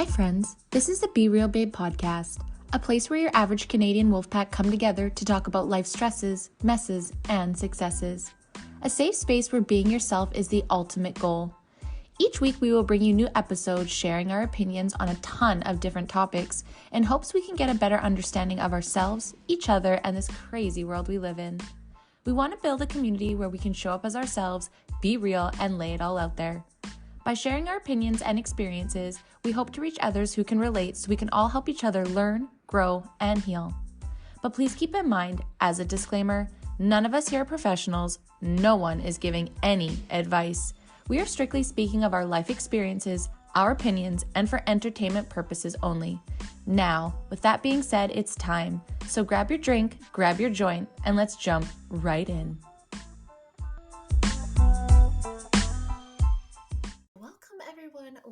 Hi friends, this is the Be Real Babe podcast, a place where your average Canadian wolfpack come together to talk about life stresses, messes, and successes. A safe space where being yourself is the ultimate goal. Each week we will bring you new episodes sharing our opinions on a ton of different topics in hopes we can get a better understanding of ourselves, each other, and this crazy world we live in. We want to build a community where we can show up as ourselves, be real, and lay it all out there. By sharing our opinions and experiences, we hope to reach others who can relate so we can all help each other learn, grow, and heal. But please keep in mind, as a disclaimer, none of us here are professionals, no one is giving any advice. We are strictly speaking of our life experiences, our opinions, and for entertainment purposes only. Now, with that being said, it's time. So grab your drink, grab your joint, and let's jump right in.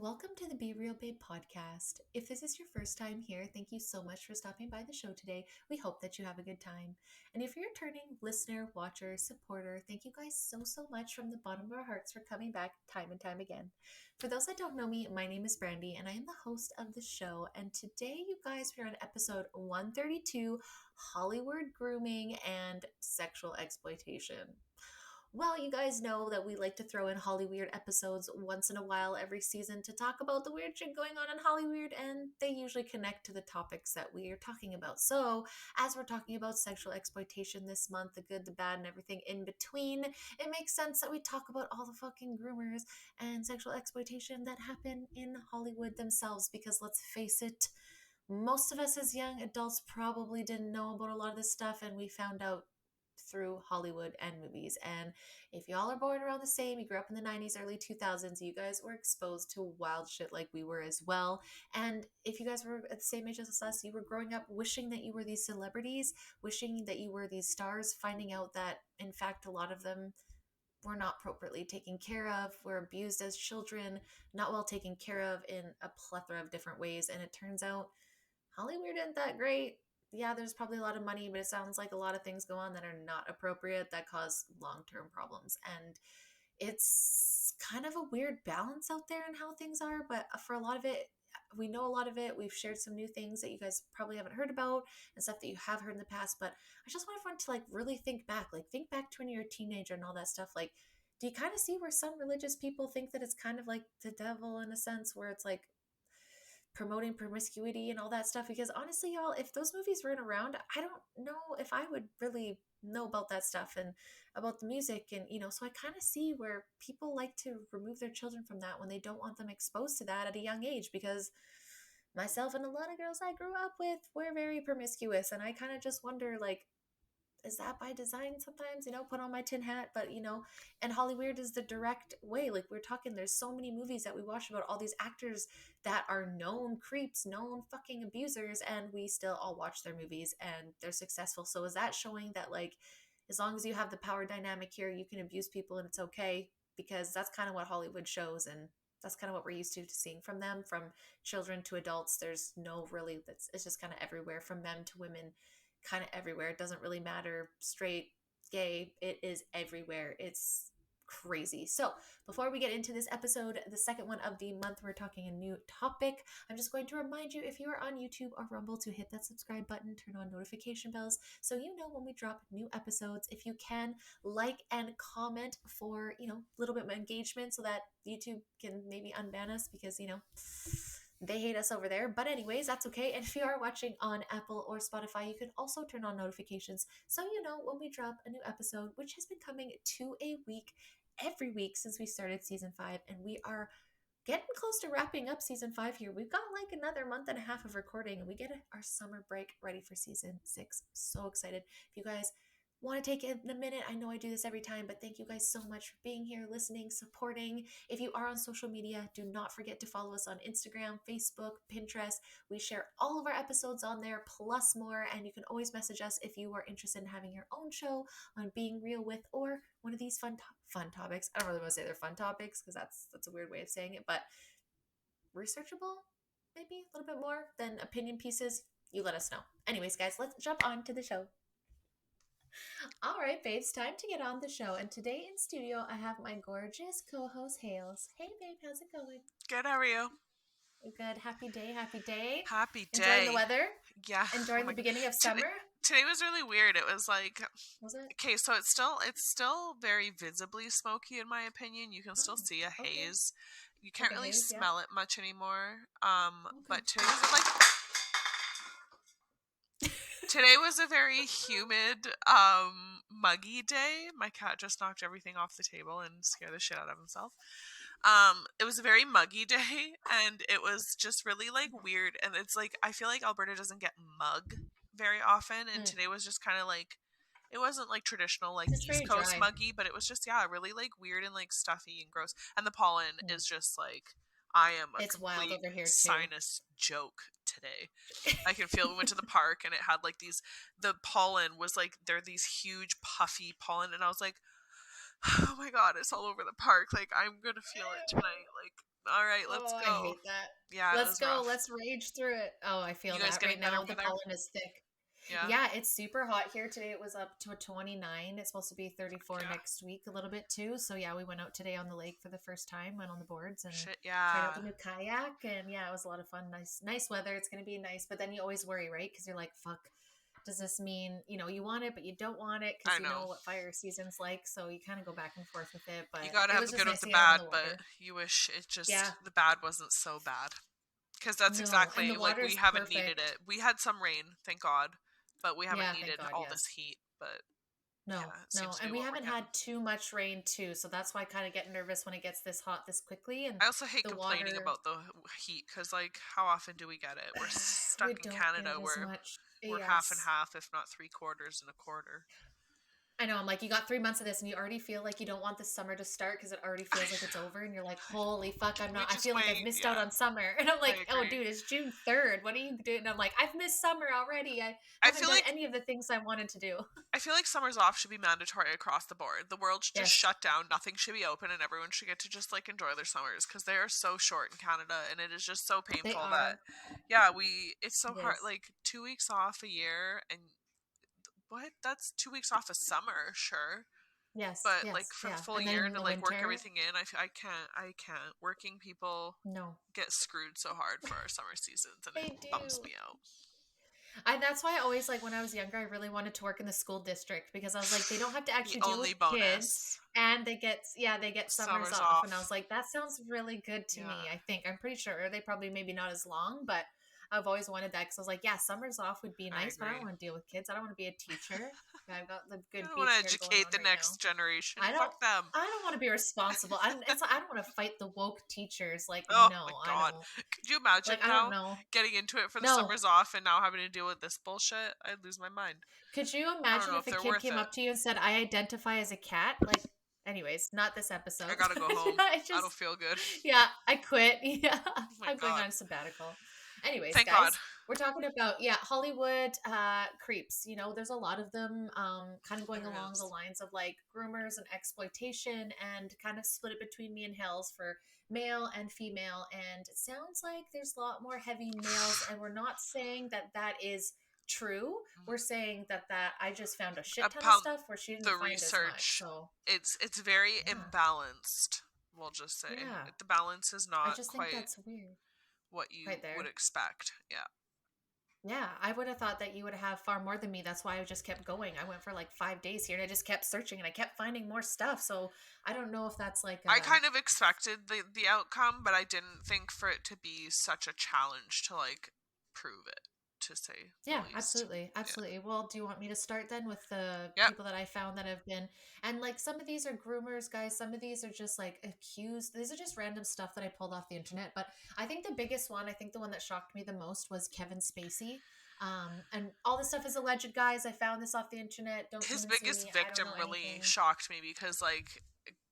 Welcome to the Be Real Babe podcast. If this is your first time here, thank you so much for stopping by the show today. We hope that you have a good time. And if you're a returning listener, watcher, supporter, thank you guys so much from the bottom of our hearts for coming back time and time again. For those that don't know me, my name is Brandy and I am the host of the show. And today, you guys, we're on episode 132, Hollyweird grooming and sexual exploitation. Well, you guys know that we like to throw in Hollyweird episodes once in a while every season to talk about the weird shit going on in Hollyweird, and they usually connect to the topics that we are talking about. So, as we're talking about sexual exploitation this month, the good, the bad, and everything in between, it makes sense that we talk about all the fucking groomers and sexual exploitation that happen in Hollywood themselves, because let's face it, most of us as young adults probably didn't know about a lot of this stuff, and we found out through Hollywood and movies. And if y'all are born around the same, you grew up in the 90s, early 2000s, you guys were exposed to wild shit like we were as well. And if you guys were at the same age as us, you were growing up wishing that you were these celebrities, wishing that you were these stars, finding out that in fact a lot of them were not appropriately taken care of, were abused as children, not well taken care of in a plethora of different ways. And it turns out Hollywood isn't that great. Yeah, there's probably a lot of money, but it sounds like a lot of things go on that are not appropriate that cause long-term problems. And it's kind of a weird balance out there in how things are, but for a lot of it, we know a lot of it. We've shared some new things that you guys probably haven't heard about and stuff that you have heard in the past, but I just want everyone to really think back to when you're a teenager and all that stuff. Do you kind of see where some religious people think that it's kind of like the devil in a sense, where it's like promoting promiscuity and all that stuff? Because honestly, y'all, if those movies weren't around, I don't know if I would really know about that stuff and about the music. And so I kind of see where people like to remove their children from that when they don't want them exposed to that at a young age, because myself and a lot of girls I grew up with were very promiscuous, and I kind of just wonder, is that by design sometimes, put on my tin hat? But, and Hollyweird is the direct way. Like, we're talking, there's so many movies that we watch about all these actors that are known creeps, known fucking abusers, and we still all watch their movies and they're successful. So is that showing that, as long as you have the power dynamic here, you can abuse people and it's okay? Because that's kind of what Hollywood shows, and that's kind of what we're used to seeing from them, from children to adults. There's no really, it's just kind of everywhere, from men to women, kind of everywhere. It doesn't really matter, straight, gay, it is everywhere. It's crazy. So before we get into this episode, the second one of the month, we're talking a new topic. I'm just going to remind you, if you are on YouTube or Rumble, to hit that subscribe button, turn on notification bells so you know when we drop new episodes. If you can, like and comment for a little bit more engagement so that YouTube can maybe unban us, because they hate us over there. But anyways, that's okay. And if you are watching on Apple or Spotify, you can also turn on notifications so you know when we drop a new episode, which has been coming to a week every week since we started season 5. And we are getting close to wrapping up season 5 here. We've got another month and a half of recording, and we get our summer break ready for season 6. So excited. If you guys want to take a minute, I know I do this every time, but thank you guys so much for being here, listening, supporting. If you are on social media, do not forget to follow us on Instagram, Facebook, Pinterest. We share all of our episodes on there, plus more, and you can always message us if you are interested in having your own show on Being Real With, or one of these fun topics. I don't really want to say they're fun topics, because that's a weird way of saying it, but researchable, maybe a little bit more than opinion pieces. You let us know. Anyways, guys, let's jump on to the show. All right, babes, time to get on the show. And today in studio, I have my gorgeous co-host, Hales. Hey, babe, how's it going? Good, how are you? Good. Happy day. Happy day. Happy Enjoying the day. weather? Yeah. Oh Enjoying my the god. beginning of Today summer? today was really weird. It was like Was it? okay, so it's still very visibly smoky in my opinion. You can still Oh, see a okay. haze. You Like can't a really haze, yeah. smell it much anymore. Okay. But today was a very humid, muggy day. My cat just knocked everything off the table and scared the shit out of himself. It was a very muggy day, and it was just really like weird. And it's like I feel like Alberta doesn't get mug very often, and Mm. today was just kind of like it wasn't like traditional like Just East very Coast dry. muggy, but it was just yeah, really like weird and like stuffy and gross. And the pollen Mm. is just like I am a It's wild complete over here too. sinus joke today. I can feel we went to the park and it had like the pollen was like there are these huge puffy pollen and I was like, oh my god, it's all over the park. Like I'm gonna feel it tonight. Like, all right, let's Oh, I go. hate that. Yeah, it Let's was go. rough. Let's rage through it. Oh, I You feel guys that right getting better now. The weather? pollen is thick. Yeah, Yeah, it's super hot here today. It was up to a 29. It's supposed to be 34 yeah. next week, a little bit too. So yeah, we went out today on the lake for the first time, went on the boards and Shit, tried out yeah. the new kayak. And yeah, it was a lot of fun. Nice weather. It's gonna be nice. But then you always worry, right? Because you're like, fuck, does this mean, you want it, but you don't want it because I you know. know what fire season's like. So you kind of go back and forth with it. You But gotta it have was the just good with nice the to get out on bad, the but water. you wish it Yeah, just the bad wasn't so bad. Because that's no. And exactly the like we water's haven't needed perfect. it. We had some rain, thank God, but we haven't Yeah, thank needed God, all this yes. heat. But No, yeah, it no. seems to be And we what we're haven't getting. had too much rain too. So that's why I kind of get nervous when it gets this hot this quickly. And I also hate the complaining water, about the heat because, like, how often do we get it? We're we stuck in don't get Canada it as where much. we're half and Yes. half, if not three quarters and a quarter. I know. I'm like, you got 3 months of this and you already feel like you don't want the summer to start because it already I, feels like it's over. And you're like, holy fuck, can I'm we not, I just feel like I've wait? missed out Yeah, on summer. And I'm I like, oh, agree. dude, it's June 3rd. What are you doing? And I'm like, I've missed summer already. I I haven't feel done like any of the things I wanted to do. I feel like summers off should be mandatory across the board. The world should just Yes, shut down. Nothing should be open, and everyone should get to just like enjoy their summers because they are so short in Canada, and it is just so they painful that are. yeah, we it's so It hard. is. Like 2 weeks off a year, and what? That's 2 weeks off a summer, sure. Yes, But like yes, for the yeah. full And then year in to the like work winter, everything in, I can't. Working people no, get screwed so hard for our summer seasons, and it they bums do. me out. That's why I always like when I was younger, I really wanted to work in the school district because I was like, they don't have to The actually deal only with kids bonus, and they get summers summers off. And I off. was like, that sounds really good to Yeah, me. I think I'm pretty sure they probably maybe not as long, but I've always wanted that because I was like, yeah, summers off would be I nice, but I don't agree. want to deal with kids. I don't want to be a teacher. Yeah, I've got the I good don't want beach to here going educate on the right now. next generation. I don't Fuck them. I don't want to be responsible. I don't want to fight the woke teachers. Like, Oh my no, I god. don't. Could you imagine Like, I don't now know. getting into it for the No, summers off and now having to deal with this bullshit? I'd lose my mind. could you I don't imagine know if if a they're kid worth came it. up to you and said, I identify as a cat? Like, anyways, not this I episode. gotta go home. I I don't just, feel good. yeah, I quit. Yeah, Oh my I'm going god. on sabbatical. Anyways, Thank God. guys, we're talking about, yeah, Hollywood creeps. There's a lot of them kind of going There along the is. lines of like groomers and exploitation and kind of split it between me and Hells for male and female. And it sounds like there's a lot more heavy males. And we're not saying that that is true. We're saying that I just found a shit ton of Upon stuff where she didn't the find as much. research, So it's very yeah, imbalanced. We'll just say yeah. the balance is I not just think quite that's weird what right you would there. expect. Yeah. Yeah, I would have thought that you would have far more than me. That's why I just kept going. I went for like 5 days here and I just kept searching and I kept finding more stuff. So I don't know if that's like I a, kind of expected the outcome, but I didn't think for it to be such a challenge to like prove it, to say the yeah, least. absolutely. Yeah. Absolutely. Well, do you want me to start then with the Yep. people that I found that have been, and like some of these are groomers, guys. Some of these are just like accused. These are just random stuff that I pulled off the internet. But I think the biggest one, I think the one that shocked me the most was Kevin Spacey. And all this stuff is alleged, guys. I found this off the internet. Don't His come and sue biggest me. I don't victim know really anything. shocked me because like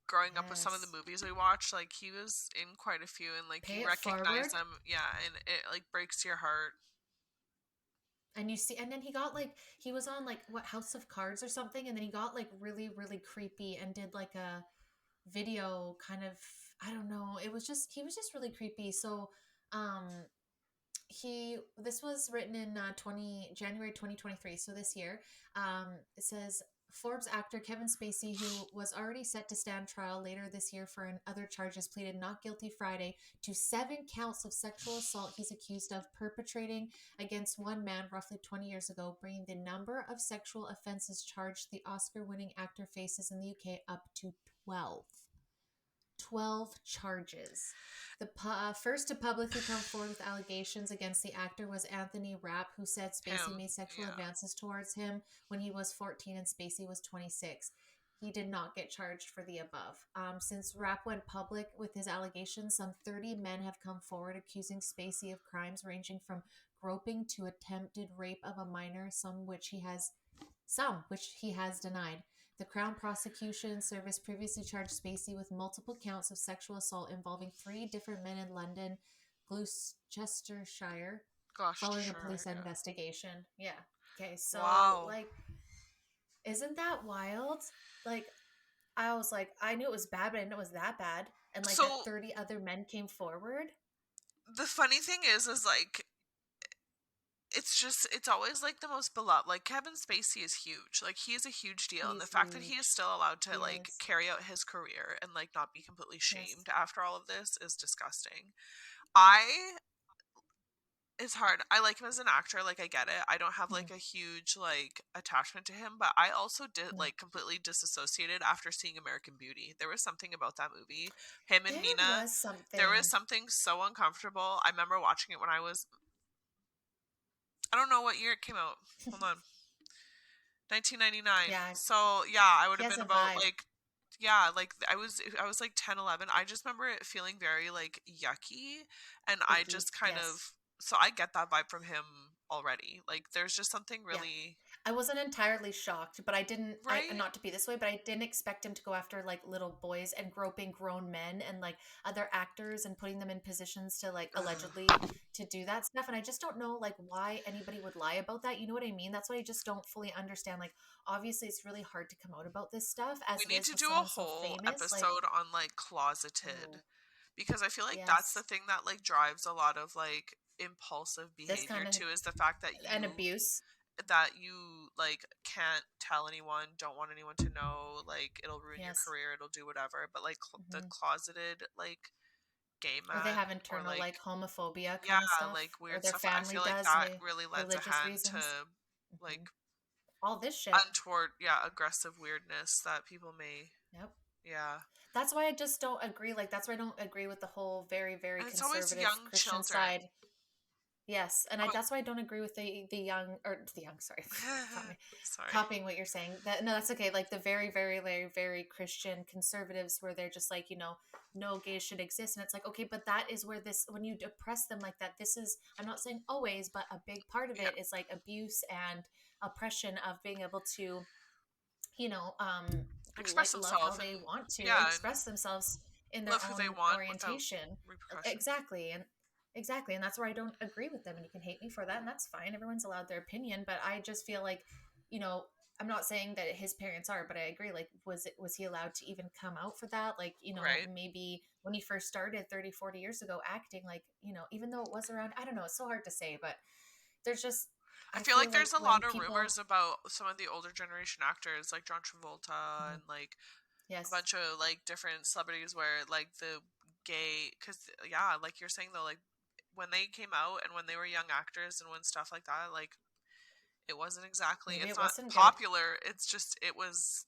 growing up with some of the Yes. movies we watched, like he was in quite a few and like Pay you it recognize forward. them, yeah, and it like breaks your heart. And you see, and then he got like, he was on like what, House of Cards or something. And then he got like really, really creepy and did like a video kind of, I don't know. He was just really creepy. So, um, this was written in 20 January 2023, so this year. It says Forbes actor Kevin Spacey, who was already set to stand trial later this year for other charges, pleaded not guilty Friday to 7 counts of sexual assault he's accused of perpetrating against one man roughly 20 years ago, bringing the number of sexual offenses charged the Oscar winning actor faces in the UK up to 12. 12 charges. The first to publicly come forward with allegations against the actor was Anthony Rapp, who said Spacey Him. made sexual Yeah. advances towards him when he was 14 and Spacey was 26. He did not get charged for the above. Since Rapp went public with his allegations, some 30 men have come forward accusing Spacey of crimes ranging from groping to attempted rape of a minor, some which he has denied. The Crown Prosecution Service previously charged Spacey with multiple counts of sexual assault involving 3 different men in London, Gloucestershire, following a Gloucestershire, police yeah. investigation. Yeah. Okay, so Wow. like, isn't that wild? Like, I was like, I knew it was bad, but I didn't know it was that bad. And like that So 30 other men came forward. the funny thing is like it's always like the most beloved. Like Kevin Spacey is huge. Like he is a huge deal, and the He's fact that he is huge. still allowed to He like is. carry out his career and like not be completely Yes. shamed after all of this is disgusting. I It's hard. I like him as an actor, like I get it. I don't have Mhm. like a huge like attachment to him, but I also did No. like completely disassociated after seeing American Beauty. There was something about that movie. Him and There Mina, was there was something. something so uncomfortable. I remember watching it when I don't know what year it came out. Hold on. 1999. Yeah, So, yeah, I would he have has been a about vibe. like yeah, like I was like 10, 11. I just remember it feeling very like yucky, and I Icky. just kind Yes. of so I get that vibe from him already. Like there's just something Yeah. really I wasn't entirely shocked, but I right. not to be this way, but I didn't expect him to go after like little boys and groping grown men and like other actors and putting them in positions to like allegedly Ugh. to do that stuff. And I just don't know like why anybody would lie about that. You know what I mean? That's what I just don't fully understand. Like obviously it's really hard to come out about this stuff We as it need is to with do a someone so whole famous. Like, episode on like closeted oh, because I feel like that's the yes. thing that like drives a lot of like impulsive This behavior kind of too is the fact an abuse. that you like can't tell anyone, don't want anyone to know, like it'll ruin your Yes. career, it'll do whatever. But like the Hmm. closeted like gay Or they man have or internal like like homophobia yeah, kind of stuff, like or weird their stuff. I family feel like does, that they really lends a religious hand to reasons. like Hmm. All this shit. untoward, yeah, aggressive weirdness that people may, Yep. yeah. That's why I just don't agree. Like that's why I don't agree with the whole very, very And it's always conservative young Christian children. side. Yes, and I Oh, that's why I don't agree with the young or the young. Sorry, caught me sorry. copying what you're saying. That no, that's okay. Like the very, very, very, very Christian conservatives, where they're just like no gays should exist, and it's like okay, but that is where this when you oppress them like that. This is I'm not saying always, but a big part of Yeah, it is like abuse and oppression of being able to you know, express like love how themselves and they want to yeah, and express themselves in their love who they own want without orientation. repercussion. Exactly. And exactly. And that's where I don't agree with them. And you can hate me for that. And that's fine. Everyone's allowed their opinion. But I just feel like, you know, I'm not saying that his parents are, but I agree. Like, was he allowed to even come out for that? Like, Right. maybe when he first started 30, 40 years ago acting, like, even though it was around, I don't know, it's so hard to say, but there's just, I I feel feel like like there's a when lot of people, rumors about some of the older generation actors like John Travolta mhm, and like a yes, bunch of like different celebrities where like the gay cuz yeah, like you're saying though like when they came out and when they were young actors and when stuff like that like it wasn't exactly maybe it's it not wasn't good. popular, it's just it was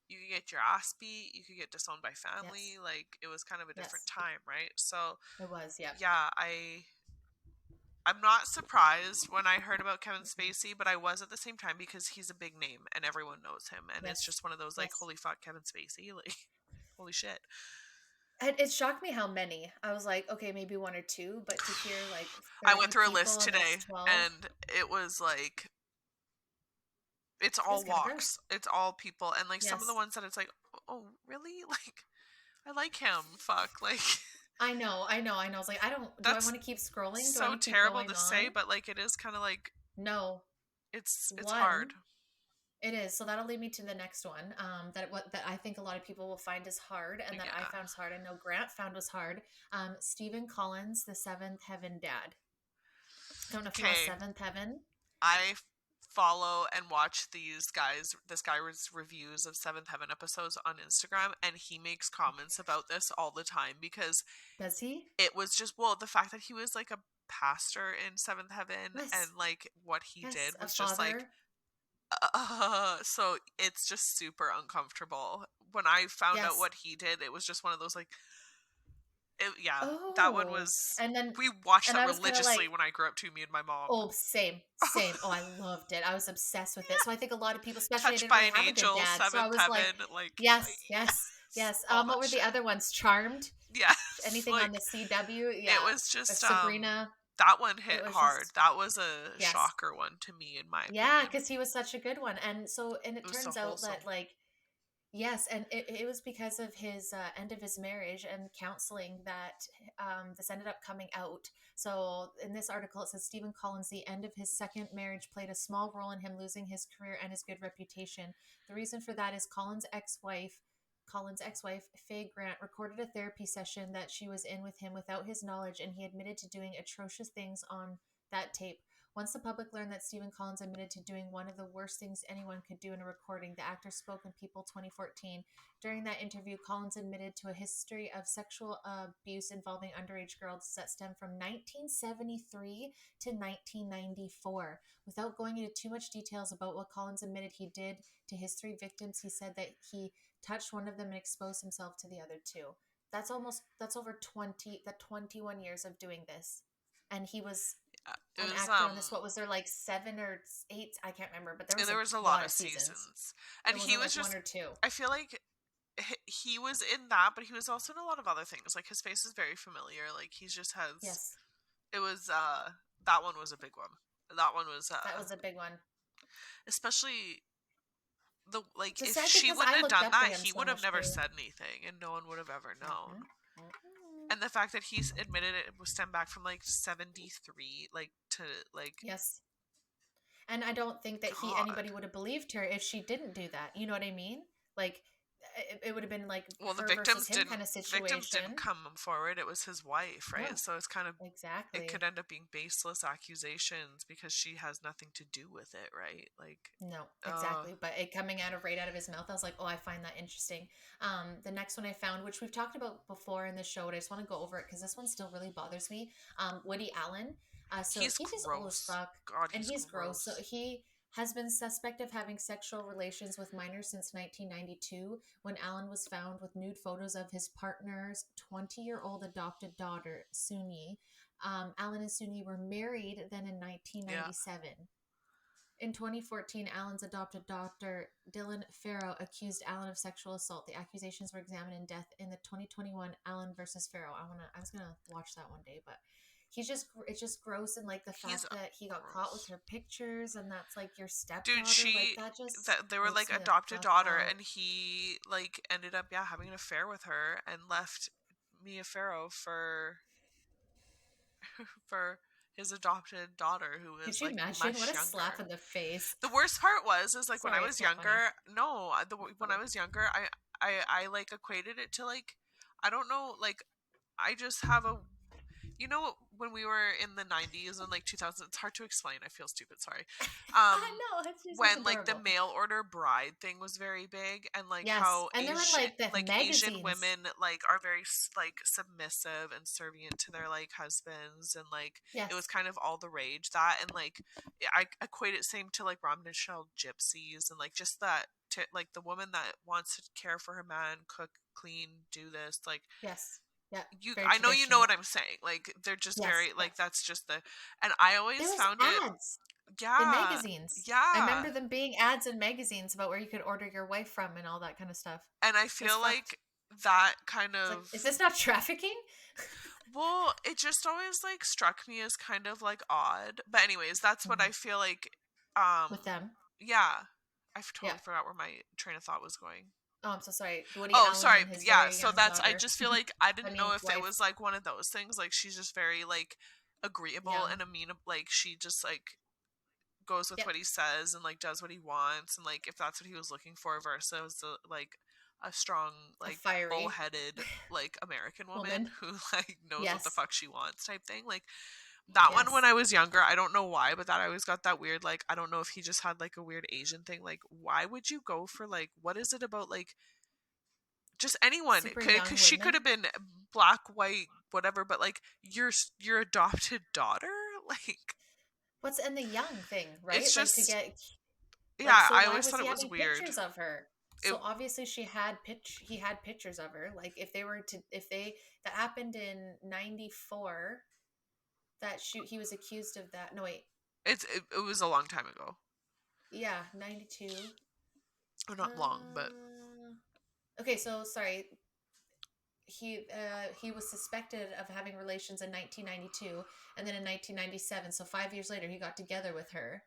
you could get your ass beat, you could get disowned by Yes. family, like it was kind of a different Yes, time, right? So, it was. Yeah. yeah, I'm not surprised when I heard about Kevin Spacey, but I was at the same time because he's a big name and everyone knows him and it's Yes. just one of those like Yes. holy fuck Kevin Spacey, like holy shit. And it shocked me how many. I was like, okay, maybe one or two, but to hear like I went 30 through a people list and it's today 12, and it was like it's it's all kind of gross. walks. It's all people and like some of the Yes. ones that it's like, "Oh, really?" Like I like him. Fuck. Like I know. I know. I know. I was like, do I that's want to keep scrolling? Do I so want to keep terrible going to on? say, but like it is kind of like No. it's One, hard. it is. So that'll lead me to the next one. That I think a lot of people will find is hard and that I Yeah. found is hard. I know Grant found was hard. Stephen Collins, the Seventh Heaven dad. I don't know if you know Okay. Seventh Heaven. I follow and watch these guys. This guy reviews of Seventh Heaven episodes on Instagram, and he makes comments about this all the time because Does he? it was just, well, the fact that he was like a pastor in Seventh Heaven and Yes. like what he did Yes. A was just like, father. so it's just super uncomfortable. When I found out Yes. what he did, it was just one of those like, yeah, that one Oh. was. And then, We watched and that I was kind of religiously like, when I grew up too. Me and my mom. oh, same, same. Oh, I loved it. I was obsessed with it. So I think a lot of people, especially I Touched didn't by really an have a good Angel, dad. So I Seventh was like, Heaven, like yes, yes, yes, yes. all What that were the shit. other ones? Charmed? Yes, Anything on like the CW? it Yeah. was just Sabrina. that one It hit was hard. just, That was a yes. shocker one to me, in my Yeah, opinion. because he was such a good one. And so, and it It was so turns out wholesome. that, like, yes, and it was because of his end of his marriage and counseling that this ended up coming out. So in this article, it says Stephen Collins, the end of his second marriage played a small role in him losing his career and his good reputation. The reason for that is Collins' ex-wife, Faye Grant, recorded a therapy session that she was in with him without his knowledge, and he admitted to doing atrocious things on that tape. Once the public learned that Stephen Collins admitted to doing one of the worst things anyone could do in a recording, the actor spoke in People 2014. During that interview, Collins admitted to a history of sexual abuse involving underage girls that stemmed from 1973 to 1994. Without going into too much details about what Collins admitted he did to his three victims, he said that he touched one of them and exposed himself to the other two. That's over 21 years of doing this. And he was It an was actor on this. What was there, like 7 or 8? I can't remember, but there was there a was a lot lot of of seasons. seasons, and It he wasn't was like one just. or two. I feel like he was in that, but he was also in a lot of other things. Like his face is very familiar. Like he just has. Yes, It was that one was a big one. That one was that was a big one. especially the like It's if sad she because wouldn't I have looked done up to that, him he so would have much never too. said anything, and no one would have ever known. Mm-hmm. Mm-hmm. And the fact that he's admitted it was stemmed back from like 73, like to like Yes, and I don't think that he God. anybody would have believed her if she didn't do that. You know what I mean? Like it would have been like Well, her versus him kind of the victims didn't situation. come forward. It was his wife, right? No, So it's kind of it could exactly. end up being baseless accusations because she has nothing to do with it, right? Like, No, uh, exactly. But it coming right out of his mouth, I was like, oh, I find that interesting. The next one I found, which we've talked about before in the show, but I just want to go over it because this one still really bothers me. Woody Allen. So he's he's just old as gross. fuck God, and he's he's gross. So gross. he has been suspect of having sexual relations with minors since 1992 when Allen was found with nude photos of his partner's 20-year-old adopted daughter, Suni. Allen and Suni were married then in Yeah, 1997. In 2014, Allen's adopted daughter, Dylan Farrow, accused Allen of sexual assault. The accusations were examined in depth in the 2021 Allen versus Farrow. I was gonna watch that one day, but it's just gross, and like the he's fact that he got caught with gross. her pictures, and that's like your Dude, stepdaughter, like that just that they were like makes me the adopted fuck daughter, out. and he like ended up having an affair with her and left Mia Farrow for his adopted daughter who Could was you like imagine? What much a slap younger. in the face. The worst part was like when I Sorry, was it's not funny. younger. No, Not when I funny. was younger, I like equated it to like I don't know, like I just have a when we were in the 90s and like 2000, it's hard to explain. I feel stupid, sorry. I Um know it's just when like the adorable. mail order bride thing was very big, and like Yes, how and they're in like the Asian magazines. women like are very like submissive and servient to their like husbands, and like it was Yes, kind of all the rage that, and like I equate it same to like Rom Michelle gypsies, and like just that like the woman that wants to care for her man, cook, clean, do this, like yes, yeah, you very I know you know what traditional. I'm saying, like they're just Yes, very like yes. that's just the, and I There always was found it. ads in Yeah, magazines. I yeah. remember them being ads in magazines about where you could order your wife from and all that kind of stuff. And I It's feel fucked. like that kind It's like, is of, this not trafficking well, it just always like struck me as kind of like odd. But anyways, that's what I feel like. with um them? yeah, I Yeah. totally forgot where my train of thought was going. Oh, I'm so sorry. Woody Oh, Allen sorry. and his Yeah, very so young that's, I daughter. just feel like I I didn't know mean, if it wife. was like one of those things, like she's just very like agreeable Young. and amenable, like she just like goes with Yep. what he says and like does what he wants, and like if that's what he was looking for versus like a strong A like fiery bullheaded like American woman woman. who like knows what the Yes. fuck she wants type thing, like That one when Yes. I was younger, I don't know why, but that I always got that weird, like, I don't know if he just had like a weird Asian thing. Like, why would you go for like, what is it about like just anyone? Super Because young she could have women. been black, white, whatever, but like your adopted daughter, like What's and the young thing, it's right? Like to just get like yeah. so I why always was thought he it was having weird. pictures of her? It So obviously he had pictures of her. Like if they were to if they that happened in 94 that shoot he was accused of that. No wait. it was a long time ago. Yeah, 92. Or not long, but Uh, okay, so sorry. He was suspected of having relations in 1992 and then in 1997, so 5 years later he got together with her.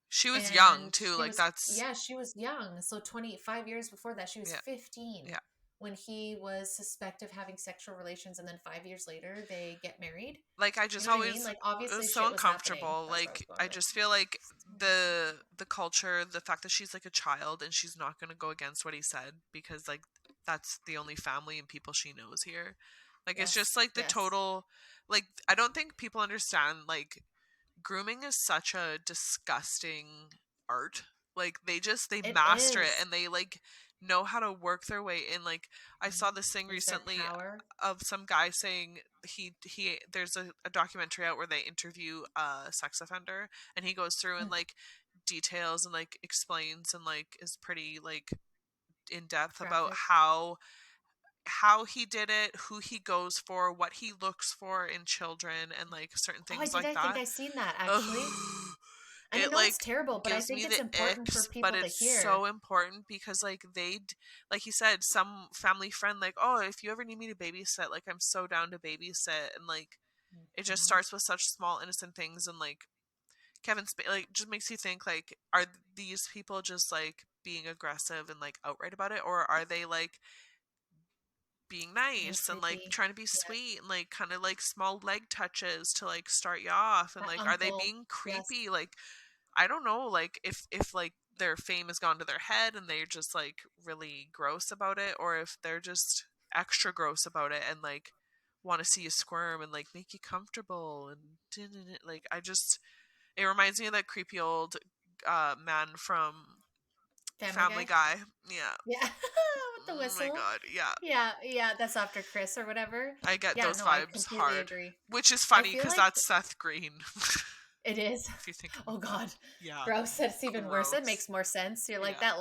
she was young And too. she Like was that's yeah, she was young. So 25 years before that she was yeah, 15 yeah. when he was suspected of having sexual relations, and then 5 years later they get married. Like I You just know what I mean? always Like it obviously was so shit was happening. uncomfortable. That's where I was Like going I with. just feel like the culture, the fact that she's like a child and she's not gonna go against what he said because like that's the only family and people she knows here. Like it's just Yes. like the Yes. total like I don't think people understand like grooming is such a disgusting art. Like they It master it is. and they like know how to work their way in. Like I saw Mhm. this thing Use their recently power. of some guy saying he there's a documentary out where they interview a sex offender and he goes through and Mm. like details and like explains and like is pretty like in depth about Graphic. how he did it, who he goes for, what he looks for in children and like certain Oh, I things did. like I think that. I seen that actually. Ugh. And I It know it's like terrible, but I gives think me it's the important for icks, but people to it's hear. so important because like like he said, some family friend like, oh, if you ever need me to babysit, like I'm so down to babysit, and like it just Mhm. starts with such small innocent things, and like like just makes you think like, are these people just like being aggressive and like outright about it, or are they like being Being nice and like creepy. trying to be Yes. sweet and like kind of like small leg touches to like start you off and That like are they uncle. being Yes. creepy like I don't know like if like their fame has gone to their head and they're just like really gross about it or if they're just extra gross about it and like want to see you squirm and like make you comfortable and like I just it reminds me of that creepy old man from Family Family Guy. Guy. Yeah. Yeah. With the Oh my whistle. god. Yeah. Yeah, yeah, that's after Chris or whatever. I get Yeah, those no, I vibes completely hard, agree. which is I funny feel because like that's Seth Green. it is. If you think Oh about that, God, yeah, gross. That's even worse. It gross. makes more sense. You're like Yeah,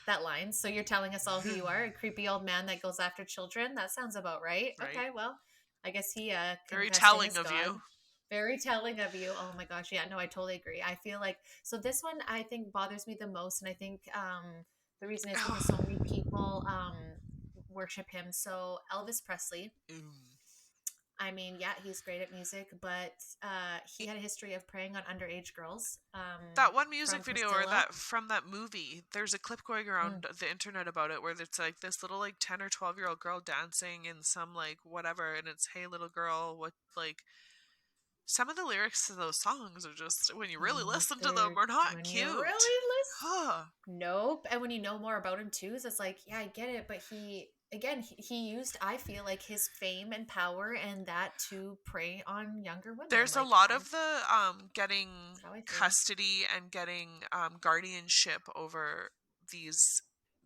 that lines. So you're telling us all who you are, a creepy old man that goes after children. That sounds about right. right. Okay, well, I guess he Very confessed to telling his of God. you. Very telling of you. Oh my gosh, yeah, no, I totally agree. I feel like so this one I think bothers me the most, and I think the reason is because so many people worship him. So Elvis Presley. I mean, yeah, he's great at music, but he had a history of preying on underage girls That one music from video or Priscilla. that from that movie, there's a clip going Mm. around the internet about it where it's like this little like 10 or 12-year-old girl dancing in some like whatever and it's hey little girl what like some of the lyrics to those songs are just when you really listen to them They're are not when you cute. really listen. Huh. Nope. And when you know more about him too, it's like, yeah, I get it. But he, again, he used, I feel like his fame and power and that to prey on younger women. There's a Like, lot I'm, of the getting that's how I feel. custody and getting guardianship over these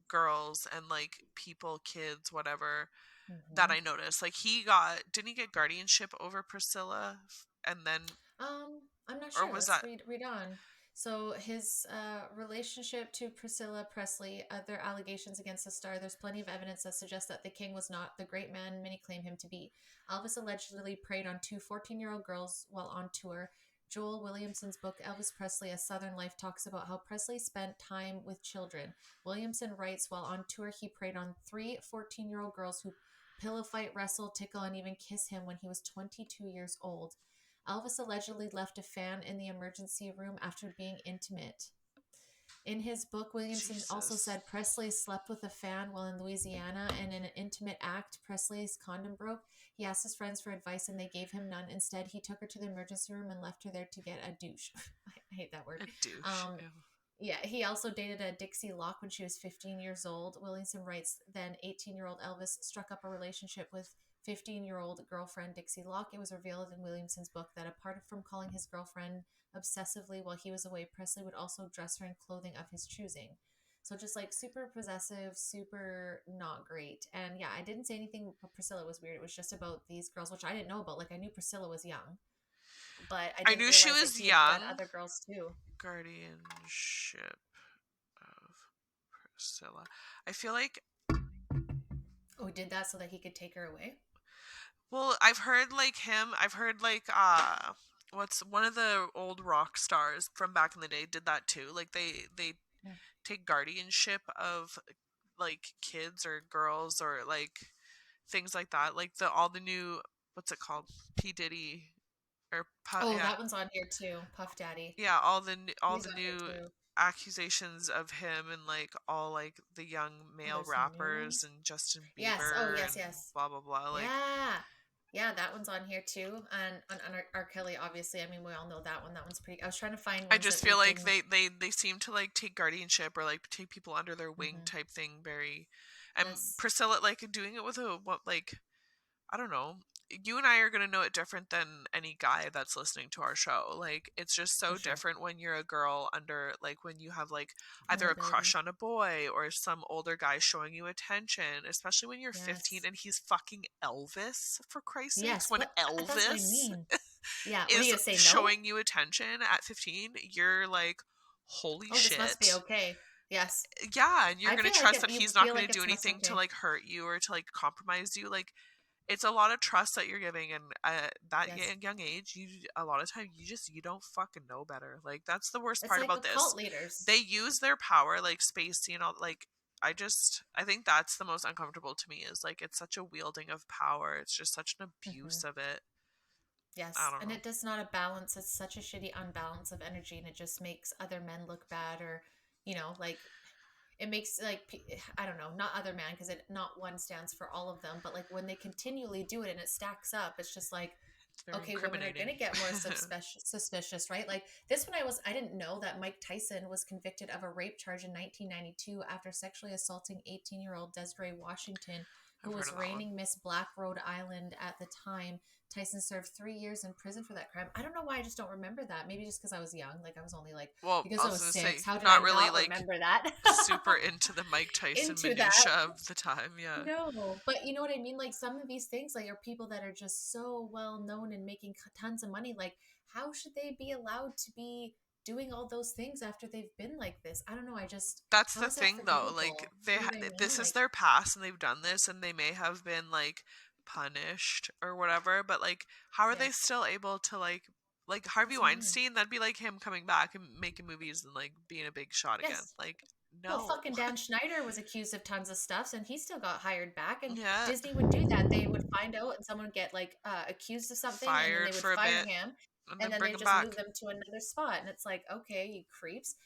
girls and like people kids whatever that Hmm. I noticed like he got didn't he get guardianship over Priscilla and then I'm not or sure. was Let's that read on. So his relationship to Priscilla Presley, other allegations against the star. There's plenty of evidence that suggests that the king was not the great man many claim him to be. Elvis allegedly preyed on two 14-year-old girls while on tour. Joel Williamson's book Elvis Presley: A Southern Life talks about how Presley spent time with children. Williamson writes while on tour he preyed on three 14-year-old girls who pillow fight, wrestle, tickle, and even kiss him when he was 22 years old. Elvis allegedly left a fan in the emergency room after being intimate. In his book, Williamson also Jesus said Presley slept with a fan while in Louisiana, and in an intimate act, Presley's condom broke. He asked his friends for advice, and they gave him none. Instead, he took her to the emergency room and left her there to get a douche. I hate that word. a douche Um, ew. yeah, he also dated a Dixie Locke when she was 15 years old. Williamson writes, then 18-year-old Elvis struck up a relationship with 15-year-old girlfriend Dixie Locke. It was revealed in Williamson's book that apart from calling his girlfriend obsessively while he was away, Presley would also dress her in clothing of his choosing. So just like super possessive, super not great. And yeah, I didn't say anything about Priscilla was weird. It was just about these girls, which I didn't know about. Like I knew Priscilla was young, but I I didn't knew she realize that was he had done young. other girls too. Guardianship of Priscilla. I feel like, Oh, he did that so that he could take her away? well, I've heard like him. I've heard like what's one of the old rock stars from back in the day did that too. Like they Mm. take guardianship of like kids or girls or like things like that. Like the all the new, what's it called? P Diddy or Oh, yeah, that one's on here too. Puff Daddy. yeah, all He's the on here new too. accusations of him and like all like the young Oh, male there's some new rappers ones. and Justin Yes. Oh, Bieber yes, and yes. blah blah blah. Like Yeah. Yeah, that one's on here too. And on R. Kelly, obviously. I mean, we all know that one. That one's pretty. I was trying to find I ones just that feel we like didn't. they seem to like take guardianship or like take people under their wing Hmm. type thing very. And Yes, Priscilla like doing it with a what like I don't know. You and I are going to know it different than any guy that's listening to our show. Like, it's just for so sure. different when you're a girl under, like, when you have, like, either a crush Vulnerability. on a boy or some older guy showing you attention, especially when you're 15 Yes. and he's fucking Elvis, for Christ's sakes. Yes. When What? That's what I Elvis mean. Yeah. What are you is gonna say? No? showing you attention at 15, you're like, holy Oh, this must be shit. okay. Yes. Yeah, and you're I going to feel like trust it. that You he's not feel going like to do it's must anything to, okay. like, hurt you or to, like, compromise you. Like, it's a lot of trust that you're giving, and that Yes. young age, you a lot of time you don't fucking know better. Like that's the worst It's part like about with cult this. leaders. They use their power like Spacey and all. Like I think that's the most uncomfortable to me is like it's such a wielding of power. It's just such an Hmm. abuse of it. I Yes, don't and know. it does not a balance. It's such a shitty unbalance of energy, and it just makes other men look bad, or like it makes like I don't know, not other man because it not one stands for all of them, but like when they continually do it and it stacks up, it's just like It's very okay, women are incriminating. gonna get more suspicious, right? Like this one, I didn't know that Mike Tyson was convicted of a rape charge in 1992 after sexually assaulting 18-year-old Desiree Washington, who I've heard was of that one. reigning Miss Black Rhode Island at the time. Tyson served 3 years in prison for that crime. I don't know why I just don't remember that. Maybe just because I was young. Like I was only like Well, because I I was was gonna six. say How did I not really not like remember that? super into the Mike Tyson Into that. minutia of the time. Yeah, No, but you know what I mean? Like some of these things, like are people that are just so well known and making tons of money. Like, how should they be allowed to be doing all those things after they've been like this? I don't know. that's How the is that thing though. Like forgivable? You know what I mean? this is Like, their past and they've done this and they may have been like punished or whatever, but like how are they yes, still able to like Harvey that's what I mean. Weinstein, that'd be like him coming back and making movies and like being a big shot again. Yes. Like Well, no. fucking Dan Schneider was accused of tons of stuff, and he still got hired back. And Yeah. Disney would do that. They would find out, and someone would get like accused of something, and then they Fired would for a fire bit him, and and then then bring they him just move back. them to another spot. And it's like, okay, you creeps.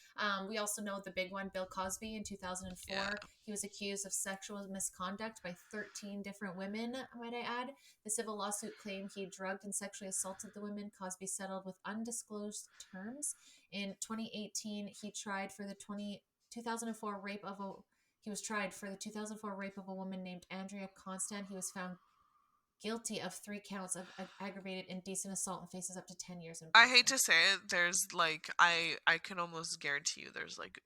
We also know the big one, Bill Cosby, in Yeah. 2004. He was accused of sexual misconduct by 13 different women. Might I add? The civil lawsuit claimed he drugged and sexually assaulted the women. Cosby settled with undisclosed terms. In 2018, he tried for the 2004 rape of a he was tried for the 2004 rape of a woman named Andrea Constant. He was found guilty of 3 counts of aggravated indecent assault and faces up to 10 years in I hate prison. to say it, there's like I can almost guarantee you there's like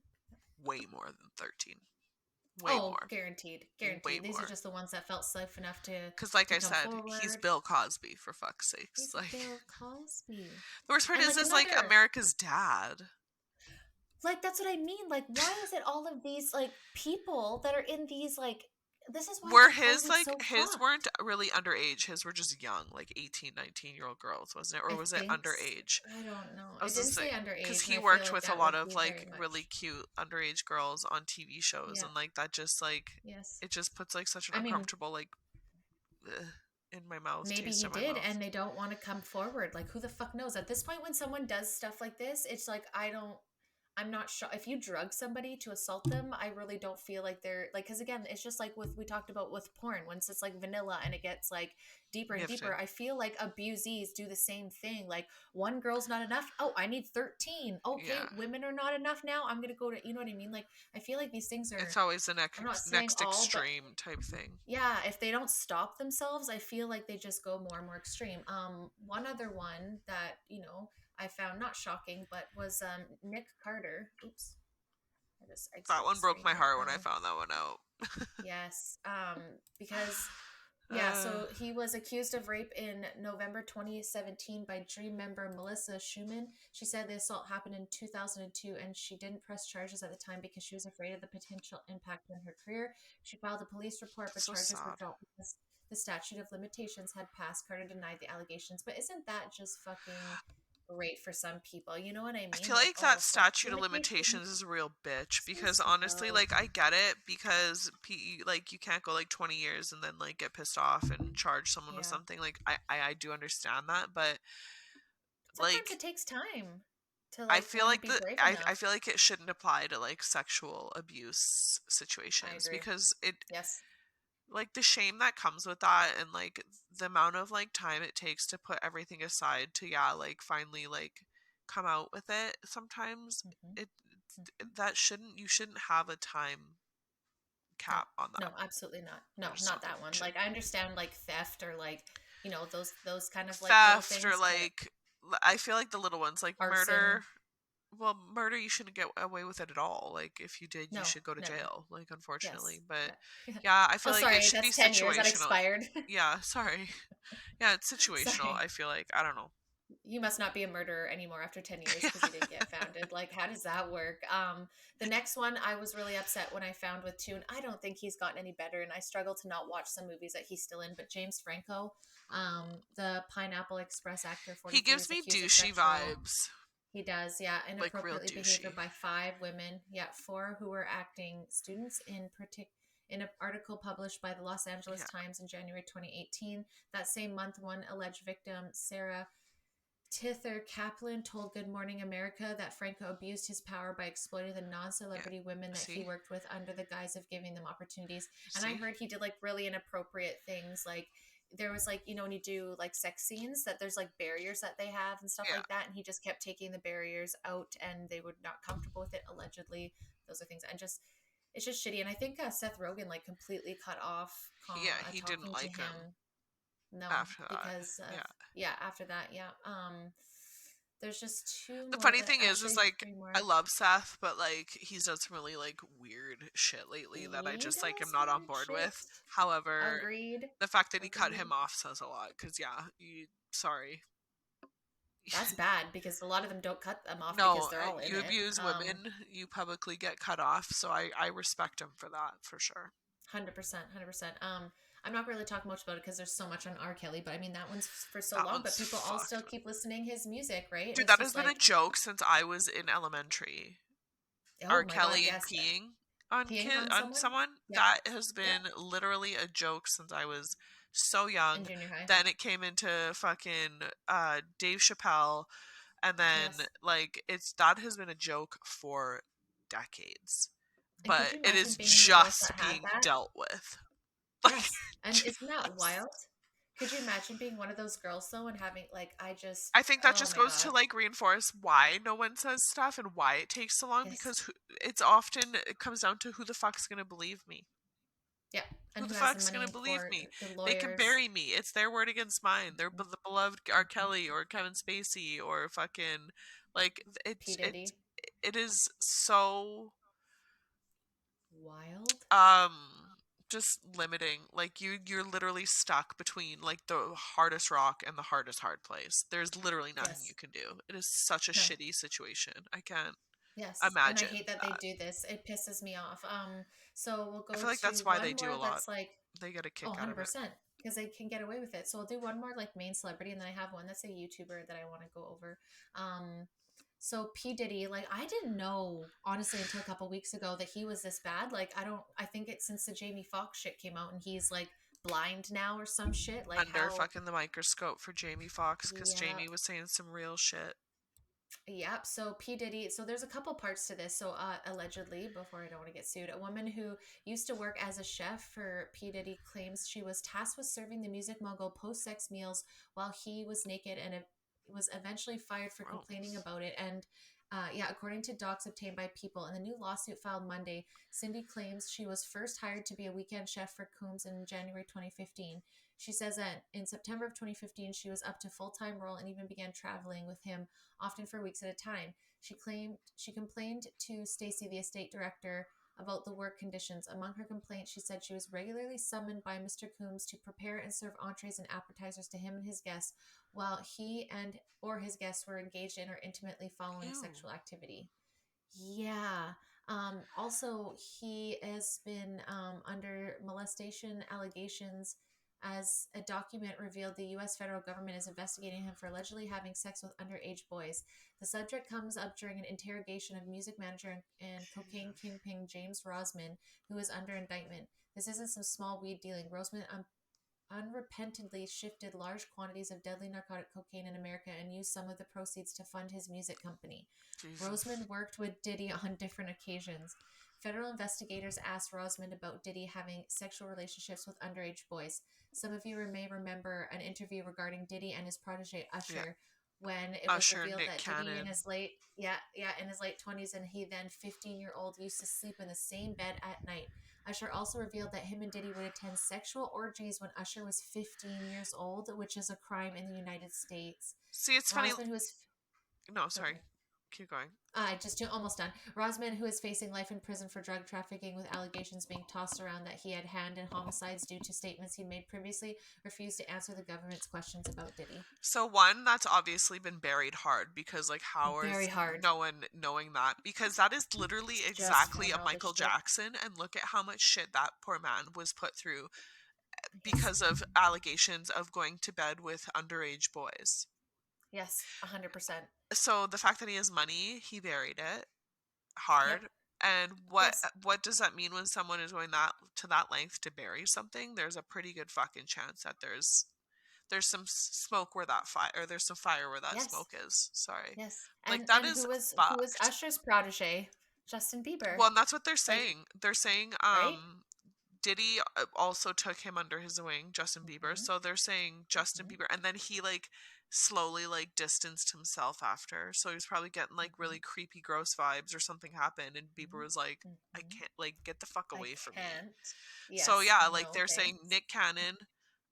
way more than 13. Way Oh, more. guaranteed, Way guaranteed. These are more. just the ones that felt safe enough Because, like to I come said, he's forward. Bill Cosby, for fuck's sakes. He's Like, Bill Cosby, the worst part and like is like another America's dad. like that's what I mean. Like, why is it all of these like people that are in these like? This is why I Were think his, Hollywood's like, so his fucked. weren't really underage. His were just young, like 18, 19-year-old girls, wasn't it? Or I was it think underage? I don't know. I It was didn't just say like, because underage, and he I feel worked like with a that lot would of, be very like, really much. cute underage girls on TV shows, Yeah. and, like, that just, like, Yes. it just puts, like, such an I mean, uncomfortable, like, ugh, in my mouth, maybe taste he in my did, mouth. and they don't want to come forward. Like, who the fuck knows? At this point, when someone does stuff like this, it's like I'm not sure if you drug somebody to assault them. I really don't feel like they're like, because again, it's just like with we talked about with porn. Once it's like vanilla and it gets like deeper and Gifted. deeper, I feel like abusees do the same thing. Like one girl's not enough. Oh, I need 13. Okay, Yeah. women are not enough now. I'm gonna go to, you know what I mean? Like I feel like these things It's are. always the I'm not saying next all, but extreme type thing. yeah, if they don't stop themselves, I feel like they just go more and more extreme. One other one that I found not shocking, but was Nick Carter. Oops, I just That exited the one broke screen my here. heart when I found that one out. Yes, because yeah, uh, so he was accused of rape in November 2017 by Dream member Melissa Schumann. She said the assault happened in 2002 and she didn't press charges at the time because she was afraid of the potential impact on her career. She filed a police report, but so charges were sad. dropped because the statute of limitations had passed. Carter denied the allegations, but isn't that just fucking great for some people? You know what I I mean? feel Like, like oh, that statute statute of of limitations. limitations is a real bitch So because honestly, slow. like I get it because like you can't go like 20 years and then like get pissed off and charge someone with Yeah. something. Like I do understand that, but Sometimes like it takes time to I like feel one like be brave I enough. feel like it shouldn't apply to like sexual abuse I situations agree. because it Yes. like the shame that comes with that and like the amount of like time it takes to put everything aside to like finally like come out with it sometimes Hmm. it Hmm. that shouldn't you shouldn't have a time No, cap on no, that. absolutely not. I No, just not don't think that one. it should. Like I understand like theft or like, those kind of like little Theft or things, but like I feel like the little ones like arson, murder. Well, murder you shouldn't get away with it at all. Like if you did, you no, should go to never. jail. Like unfortunately, Yes. but Yeah. yeah, I Oh, feel like it sorry, should be that's 10 years. That situational. expired. Yeah, sorry. Yeah, it's situational. Sorry. I feel like I don't know. You must not be a murderer anymore after 10 years Yeah. because you didn't get founded. Like, how does that work? The next one I was really upset when I found with two, and I don't think he's gotten any better, and I struggle to not watch some movies that he's still in, but James Franco, the Pineapple Express actor, He 43, gives was me accused of douchey sexual. vibes, He does, yeah, like real inappropriately behavior douchey. by five women, yeah, four who were acting students in an article published by the Los Angeles Yeah, Times in January 2018. That same month, one alleged victim, Sarah Tither Kaplan, told Good Morning America that Franco abused his power by exploiting the non yeah. celebrity women that he See, worked with under the guise of giving them opportunities. And I see, heard he did like really inappropriate things. Like there was like, when you do like sex scenes, that there's like barriers that they have and stuff yeah, like that. And he just kept taking the barriers out and they were not comfortable with it, allegedly. Those are things. And just, it's just shitty. And I think Seth Rogen like completely cut off yeah. He didn't talking to like him him. No, after that. because of Yeah. yeah, after that, yeah. There's just two The more funny that thing is actually like three I more. love Seth, but like he's done some really like weird shit lately that I He just like am does not on weird board shit. with. However, Agreed. the fact that he cut Agreed. him off says a lot. Cause yeah, sorry. That's bad because a lot of them don't cut them off because No, they're all in you it. abuse women, you publicly get cut off. So I respect him for that for sure. 100%, 100%. I'm not really talking much about it because there's so much on R. Kelly, but I mean that one's for so That long, one's but people all fucked. still keep listening his music, right? And Dude, it's that has just been a like, joke since I was in elementary. oh R. my god, Kelly and yes, peeing on peeing on on someone. someone. Yep, That has yep. been literally a joke since I was so In young. junior high, Then it came into fucking Dave Chappelle, and then yes. like it's that has been a joke for decades, And could but you it imagine is being one of those that just had being that? dealt with. Like Yes. And isn't that just. wild? Could you imagine being one of those girls though and having like I think that oh just my goes to god. like reinforce why no one says stuff and why it takes so long Yes. because it's often it comes down to who the fuck's gonna believe me. Yeah. Who And the who has the fuck's money gonna in believe court, me? the They can lawyers. bury me. It's their word against mine. They're Mhm, the beloved R. mhm. Kelly or Kevin Spacey or fucking like P. Diddy. it is so Wild. um just limiting. Like you're literally stuck between like the hardest rock and the hardest hard place. There's literally nothing you Yes. can do. It is such a No. shitty situation. I can't Yes. And I imagine hate that they that. do this. It pisses me off. So we'll I go feel like to that's why they one do more a lot. that's like, They get a oh, kick out of it. 100%, because they can get away with it. So we'll do one more like main celebrity, and then I have one that's a YouTuber that I want to go over. Um, so P. Diddy, like I didn't know honestly until a couple weeks ago that he was this bad. Like I think it's since the Jamie Foxx shit came out and he's like blind now or some shit. Like Under how, fucking the microscope for Jamie Foxx because yeah, Jamie was saying some real shit. Yep. So P. Diddy, so there's a couple parts to this. So allegedly, before I don't want to get sued, a woman who used to work as a chef for P. Diddy claims she was tasked with serving the music mogul post-sex meals while he was naked, and it was eventually fired for complaining Gross. about it. And yeah, according to docs obtained by People, in the new lawsuit filed Monday, Cindy claims she was first hired to be a weekend chef for Coombs in January 2015. She says that in September of 2015, she was up to full-time role and even began traveling with him, often for weeks at a time. She complained to Stacy, the estate director, about the work conditions. Among her complaints, she said she was regularly summoned by Mr. Coombs to prepare and serve entrees and appetizers to him and his guests, while he and or his guests were engaged in or intimately following Ew. sexual activity. Yeah. Also, he has been under molestation allegations, as a document revealed the U.S. federal government is investigating him for allegedly having sex with underage boys. The subject comes up during an interrogation of music manager and cocaine Jesus. kingpin James Rosman, who is under indictment. This isn't some small weed dealing. Rosman unrepentantly shifted large quantities of deadly narcotic cocaine in America and used some of the proceeds to fund his music company. Jesus. Rosman worked with Diddy on different occasions. Federal investigators asked Rosman about Diddy having sexual relationships with underage boys. Some of you may remember an interview regarding Diddy and his protege Yeah. Usher, when it was Usher, revealed Nick that Diddy in Cannon. his late in his late 20s and he then 15-year-old used to sleep in the same bed at night. Usher also revealed that him and Diddy would attend sexual orgies when Usher was 15 years old, which is a crime in the United States. See, it's funny. Rosman, who is No, sorry. okay, Keep going. almost done. Rosman, who is facing life in prison for drug trafficking, with allegations being tossed around that he had hand in homicides due to statements he made previously, refused to answer the government's questions about Diddy. So one, that's obviously been buried hard because like how Very is hard. no one knowing that? Because that is literally Just exactly found a all this Michael shit. Jackson, and look at how much shit that poor man was put through Yes. because of allegations of going to bed with underage boys. Yes. 100%. So the fact that he has money, he buried it Yep. hard. And Yes. what does that mean when someone is going that to that length to bury something? There's a pretty good fucking chance that there's some smoke where that fire, or there's some fire where that Yes. smoke is. Sorry. Yes. Like And that and is who was fucked. Usher's protege? Justin Bieber. Well, and that's what they're Like, saying. They're saying right? Diddy also took him under his wing, Justin Bieber. Mm-hmm. So they're saying Justin Mm-hmm. Bieber, and then he like slowly like distanced himself after. So he was probably getting like Mm-hmm. really creepy, gross vibes, or something happened, and Bieber was like, Mm-hmm. "I Mm-hmm. can't, like, get the fuck I away from me." can't. So Yes. yeah, like No they're saying thanks. Nick Cannon,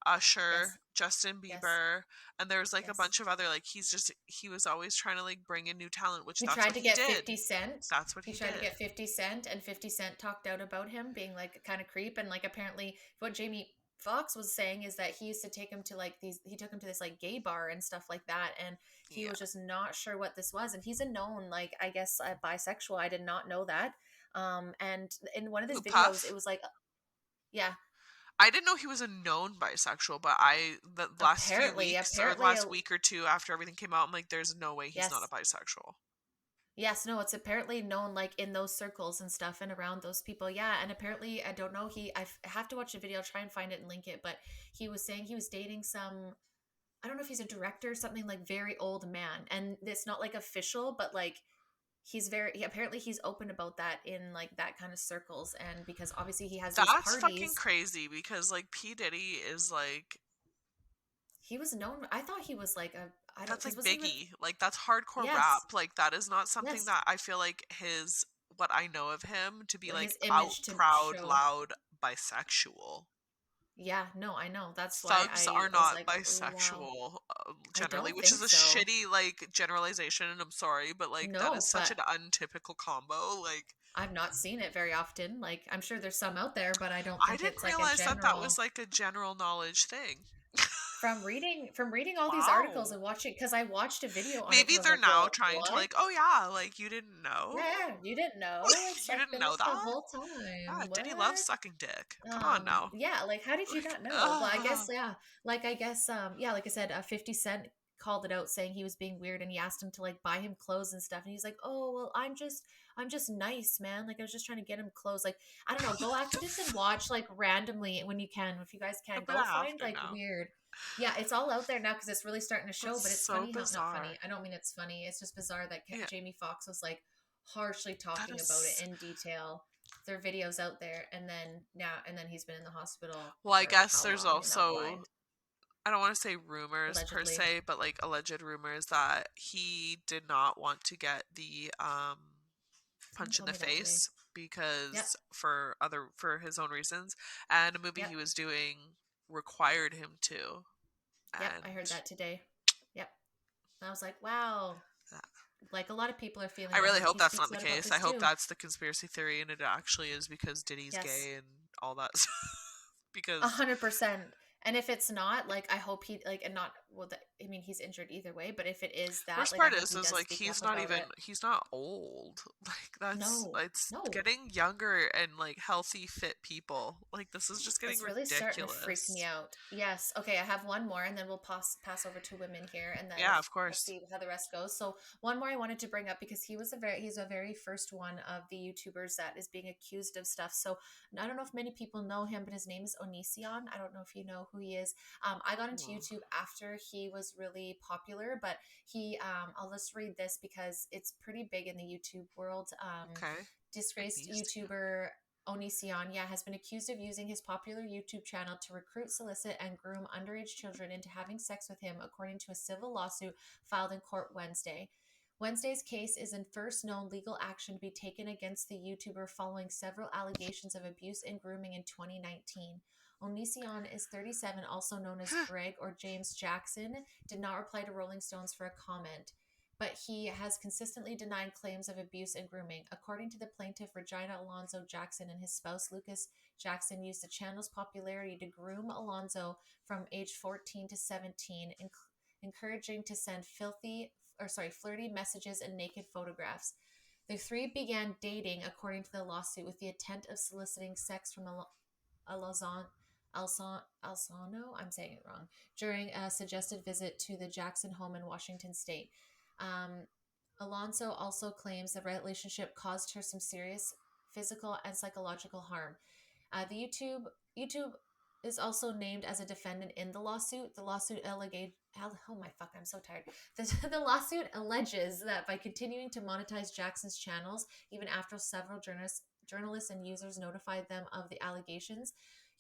Usher, Yes. Justin Yes. Bieber, and there's like a Yes. bunch of other, like, he was always trying to like bring in new talent, which He that's tried what to he get did. 50 Cent. That's what He he tried to did. get 50 Cent, and 50 Cent talked out about him being like a kind of creep. And like, apparently, what Jamie Foxx was saying is that he used to take him to like he took him to this like gay bar and stuff like that. And he Yeah. was just not sure what this was. And he's a known, like, I guess, bisexual. I did not know that. And in one of his Who, videos, it Puff? was like, yeah, I didn't know he was a known bisexual, but the last few apparently, weeks or apparently, last week or two after everything came out, I'm like, there's no way he's not a yes. bisexual. Yes, no, it's apparently known like in those circles and stuff and around those people. Yeah, and apparently I don't know, I have to watch the video, I'll try and find it and link it, but he was saying he was dating some, I don't know if he's a director, something like very old man. And it's not like official, but like apparently he's open about that in like that kind of circles, and because obviously he has these That's fucking parties. crazy because like P Diddy is like He was known, I thought he was like a, I don't, that's because like wasn't he with, Biggie. Like that's hardcore yes, rap. Like that is not something yes, that I feel like his what I know of him to be like his out image to proud, show. loud, bisexual. Yeah, no, I know. That's why Thugs I are was not like, wow. bisexual, I generally, don't which is think a so. shitty like generalization, and I'm sorry, but like that is No, such but an untypical combo. Like I've not seen it very often. Like, I'm sure there's some out there, but I don't I think didn't it's like a realize that that was general. like a general knowledge thing. From reading all these articles Wow. and watching, because I watched a video on it, Maybe because I was they're like, now well, trying to what? like, oh yeah, like you didn't know, Yeah, you didn't know. It's you like didn't been know this the that. whole Yeah, time. Diddy loves What? sucking dick. Come on now. Yeah, like, how did you Like, not know? Well, I guess, yeah, like, I guess, yeah, like I said, 50 Cent called it out saying he was being weird, and he asked him to like buy him clothes and stuff, and he's like, oh well, I'm just nice, man, like I was just trying to get him clothes. Like, I don't know, go after this and watch like randomly when you can, if you guys I'm can, gonna go have find to like now. weird. Yeah, it's all out there now because it's really starting to show, That's but it's so funny how, not bizarre. funny, I don't mean it's funny, it's just bizarre that Yeah, Jamie Foxx was like harshly that talking about it is. in detail. There are videos out there, and then now, and then he's been in the hospital Well, I for guess how there's long and now also, blind, I don't want to say rumors per allegedly. se, but like alleged rumors that he did not want to get the Someone punch in told the me that today. face Yep, because for his own reasons, and a movie yep, he was doing required him to, yep, I heard and that today. Yep. And I was like, wow. yeah. Like a lot of people are I feeling that really hope he that's speaks not the a lot about case. I this hope too. that's the conspiracy theory and it actually is because Diddy's Yes. gay and all that stuff. A Because 100%. And if it's not, like, I hope he like, and not well. I mean, he's injured either way. But if it is that, worst like, I part hope he is does like speak up about it. he's not old. Like that's No, it's no, getting younger and like healthy fit people. Like this is just getting it's really starting to freak me ridiculous. out. Yes. Okay, I have one more, and then we'll pass over to women here, and then Yeah, of we'll course. see how the rest goes. So one more I wanted to bring up because he's a very first one of the YouTubers that is being accused of stuff. So I don't know if many people know him, but his name is Onision. I don't know if you know who he is. I got into Oh, YouTube after he was really popular, but I'll just read this because it's pretty big in the YouTube world. okay. Disgraced Onision. YouTuber Onision, yeah, has been accused of using his popular YouTube channel to recruit, solicit, and groom underage children into having sex with him, according to a civil lawsuit filed in court Wednesday. Wednesday's case is the first known legal action to be taken against the YouTuber following several allegations of abuse and grooming in 2019. Onision is 37, also known as Greg or James Jackson, did not reply to Rolling Stones for a comment, but he has consistently denied claims of abuse and grooming. According to the plaintiff, Regina Alonzo Jackson and his spouse Lucas Jackson used the channel's popularity to groom Alonzo from age 14 to 17, encouraging to send flirty messages and naked photographs. The three began dating, according to the lawsuit, with the intent of soliciting sex from Alonzo Alsano, I'm saying it wrong, during a suggested visit to the Jackson home in Washington state. Um, Alonso also claims the relationship caused her some serious physical and psychological harm. The YouTube is also named as a defendant in the lawsuit. The lawsuit alleges, oh my fuck, I'm so tired. The lawsuit alleges that by continuing to monetize Jackson's channels, even after several journalists and users notified them of the allegations,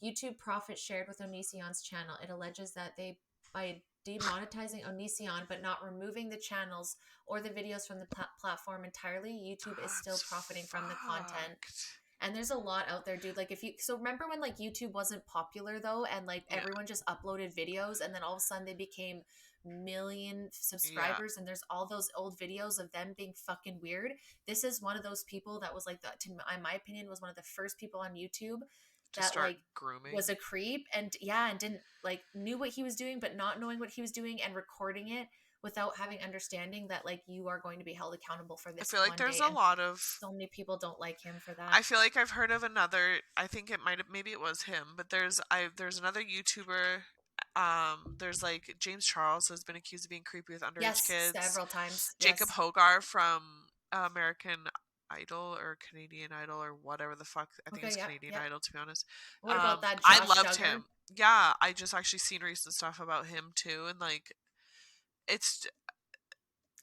YouTube profits shared with Onision's channel. It alleges that they, by demonetizing Onision but not removing the channels or the videos from the platform entirely, YouTube is still That's profiting from the content. fucked. And there's a lot out there, dude. Like, if you, so remember when like YouTube wasn't popular though, and like Yeah. everyone just uploaded videos, and then all of a sudden they became million Yeah. subscribers, and there's all those old videos of them being fucking weird. This is one of those people that was like that, to in my opinion, was one of the first people on YouTube To that start like grooming. was a creep, and yeah, and didn't like, knew what he was doing but not knowing what he was doing and recording it without having understanding that like you are going to be held accountable for I this feel like one there's day. a And lot of so many people don't like him for that. I feel like I've heard of another. I think it might have. Maybe it was him. But there's another YouTuber. There's like James Charles has been accused of being creepy with underage Yes, kids. several times. Jacob Yes. Hogar from American Idol or Canadian Idol or whatever the fuck. I think it Okay, was yep, Canadian yep. Idol to be honest. What about that I Josh loved Duggar? him. Yeah, I just actually seen recent stuff about him too, and like it's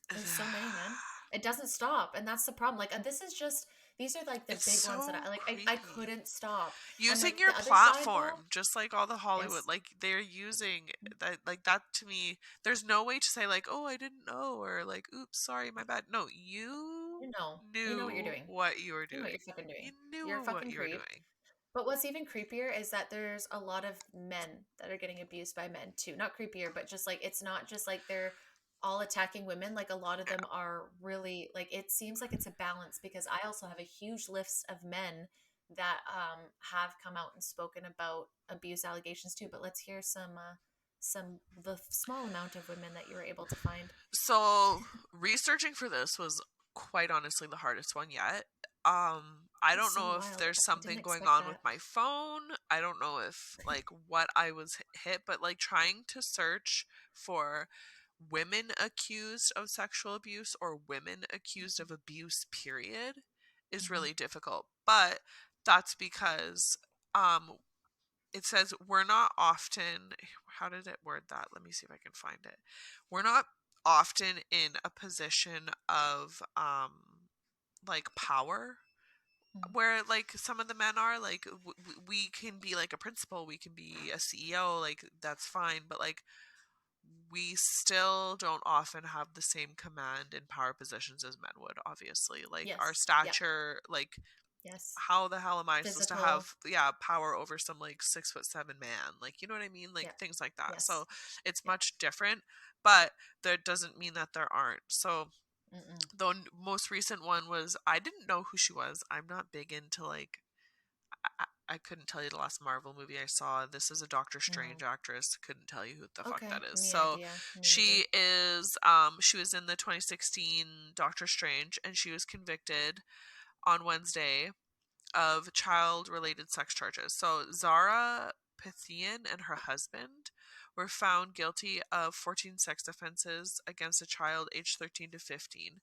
There's so many, man. It doesn't stop, and that's the problem. Like, this is just, these are like the it's big ones that so I like. I creepy. couldn't stop. And Using like your the other side though, platform just like all the Hollywood, yes. like they're using that, like that to me there's no way to say like, oh, I didn't know, or like, oops, sorry, my bad. No, you You know what you're knew doing. what you were You know what doing. you're fucking You doing. You're a knew what fucking you were creep. doing. But what's even creepier is that there's a lot of men that are getting abused by men too. Not creepier, but just like, it's not just like they're all attacking women. Like, a lot of Yeah. them are really like, it seems like it's a balance, because I also have a huge list of men that have come out and spoken about abuse allegations too. But let's hear some the small amount of women that you were able to find. So researching for this was quite honestly the hardest one yet. I It's don't so know if wild. there's I didn't something going expect on with that. my phone. I don't know if like what I was hit, but like trying to search for women accused of sexual abuse or women accused of abuse, period, is Mm-hmm. really difficult. But that's because um, it says we're not often, how did it word that? Let me see if I can find it. We're not often in a position of like power where like some of the men are like we can be like a principal, we can be a CEO, like that's fine, but like we still don't often have the same command and power positions as men would, obviously, like our Yes. Yep. stature, like Yes. how the hell am I supposed to Physical. have power over some like 6'7" man, like, you know what I mean, like Yep. things like that. So Yes. it's Yep. much different, but that doesn't mean that there aren't. So Mm-mm. the most recent one was, I didn't know who she was. I'm not big into like I couldn't tell you the last Marvel movie I saw. This is a Doctor Mm. Strange actress. Couldn't tell you who the fuck that Okay. is. Me So idea. Me neither. she was in the 2016 Doctor Strange, and she was convicted on Wednesday of child related sex charges. So Zara Pathian and her husband were found guilty of 14 sex offenses against a child aged 13 to 15.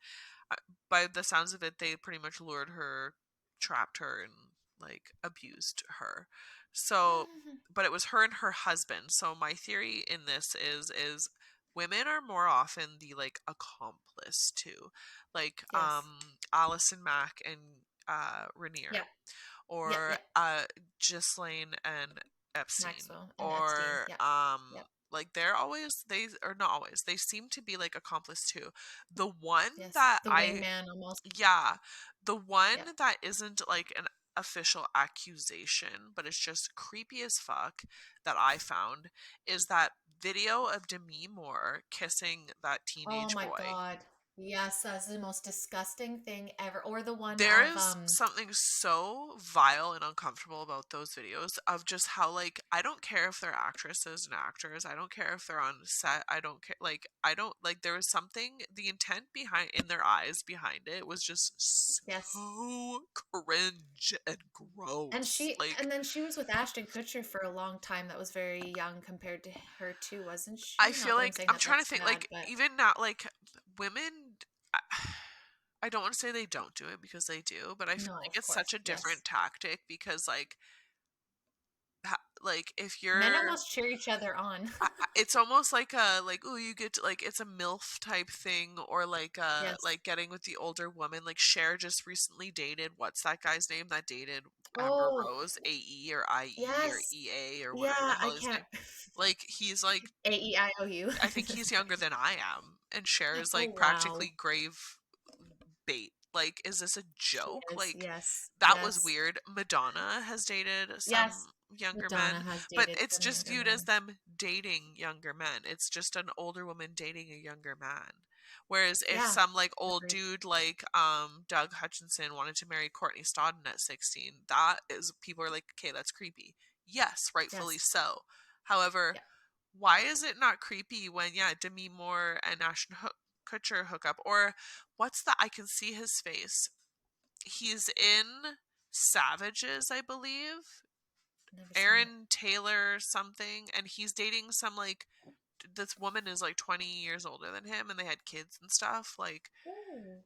uh, by the sounds of it, they pretty much lured her, trapped her, and like abused her. So, but it was her and her husband. So my theory in this is women are more often the like accomplice too, like Yes. Allison Mack and Rainier, Yep. Yep. or Yep. Ghislaine and Epstein, Maxwell and Epstein. or Yep. Yep. like they're always, they are not always, they seem to be like accomplice too. The one Yes. that The I wingman almost. yeah, the one Yep. that isn't like an official accusation, but it's just creepy as fuck, that I found, is that video of Demi Moore kissing that Oh teenage my boy. God. Yes, that's the most disgusting thing ever. Or the one There of is something so vile and uncomfortable about those videos of just how, like, I don't care if they're actresses and actors, I don't care if they're on set, I don't care, like, I don't, like, there was something, the intent behind, in their eyes behind it was just yes. so cringe and gross, like, And then she was with Ashton Kutcher for a long time. That was very young compared to her too, wasn't I she? feel Not that I'm like saying I'm that trying to that's think, bad, like, but even now, like, women, I I don't want to say they don't do it, because they do, but I feel no, like of it's such course. a Yes. different tactic, because like if Men you're almost cheer each other on. it's almost like a, like, oh, you get to, like, it's a MILF type thing, or Yes. like getting with the older woman. Like Cher just recently dated, what's that guy's name that dated Amber Oh, Rose, AE or IE or yes. EA or Yeah, whatever the I hell his can't. name. Like he's like, AEIOU. I think he's younger than I am, and Cher is Oh, like wow. practically grave bait. Like, is this a She joke? is. Like, Yes. that was Yes. weird. Madonna has dated Yes. some younger Madonna men, has but dated it's some just younger viewed as men. them dating younger men. It's just an older woman dating a younger man. Whereas if Yeah. some like old Agreed. dude like Doug Hutchinson wanted to marry Courtney Stodden at 16, that is, people are like, okay, that's creepy. Yes, rightfully Yes. so. However, Yeah. why is it not creepy when, yeah, Demi Moore and Kutcher hook up? Or what's the, I can see his face. He's in Savages, I believe. Never seen it. Aaron Taylor something, and he's dating some like, this woman is like 20 years older than him, and they had kids and stuff. Like, Oh.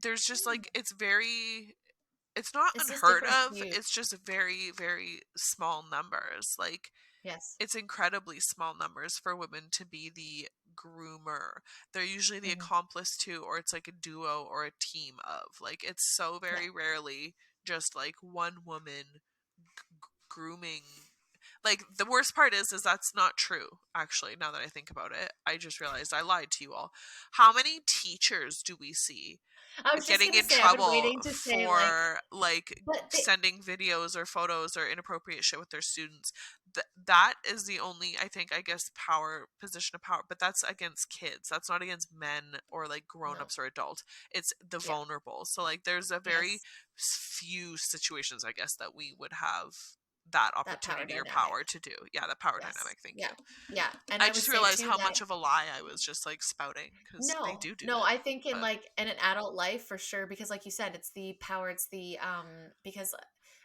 there's just Hmm. like, it's very, it's not It's just unheard different of. views. It's just very, very small numbers. Like, Yes. it's incredibly small numbers for women to be the groomer. They're usually the Hmm. accomplice to, or it's like a duo or a team of. Like, it's so Yeah. very rarely just like one woman grooming. Like, the worst part is that's not true. Actually, now that I think about it, I just realized I lied to you all. How many teachers do we see I was just getting gonna in say, I've been trouble waiting to say like, for like but they, sending videos or photos or inappropriate shit with their students? That is the only, I think, I guess, power, position of power, but that's against kids. That's not against men or like no. grown-ups or adults. It's the Yeah. vulnerable. So like there's a very Yes. few situations, I guess, that we would have that That power opportunity or power dynamic. to do. Yeah, the power Yes. dynamic. Thank you. Yeah. Yeah. And I I would just say realized too how that much of a lie I was just like spouting, because they no, do no, it. I think in But like in an adult life for sure, because like you said, it's the power, it's the because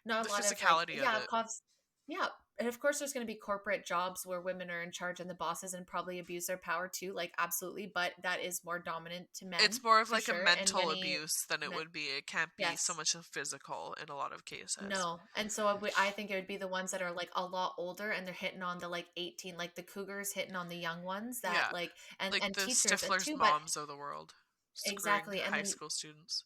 not the a lot of like physicality of yeah, it. cops yeah, and of course there's going to be corporate jobs where women are in charge and the bosses and probably abuse their power too, like absolutely, but that is more dominant to men It's more of for like a sure. And mental many abuse than it men, would be. It can't be so yes. much of physical in a lot of cases. No. And so I think it would be the ones that are like a lot older and they're hitting on the like 18, like the cougars hitting on the young ones that Yeah. like, Like and the teachers and Stifler's too, but moms of the world, screwing exactly. And high then school students.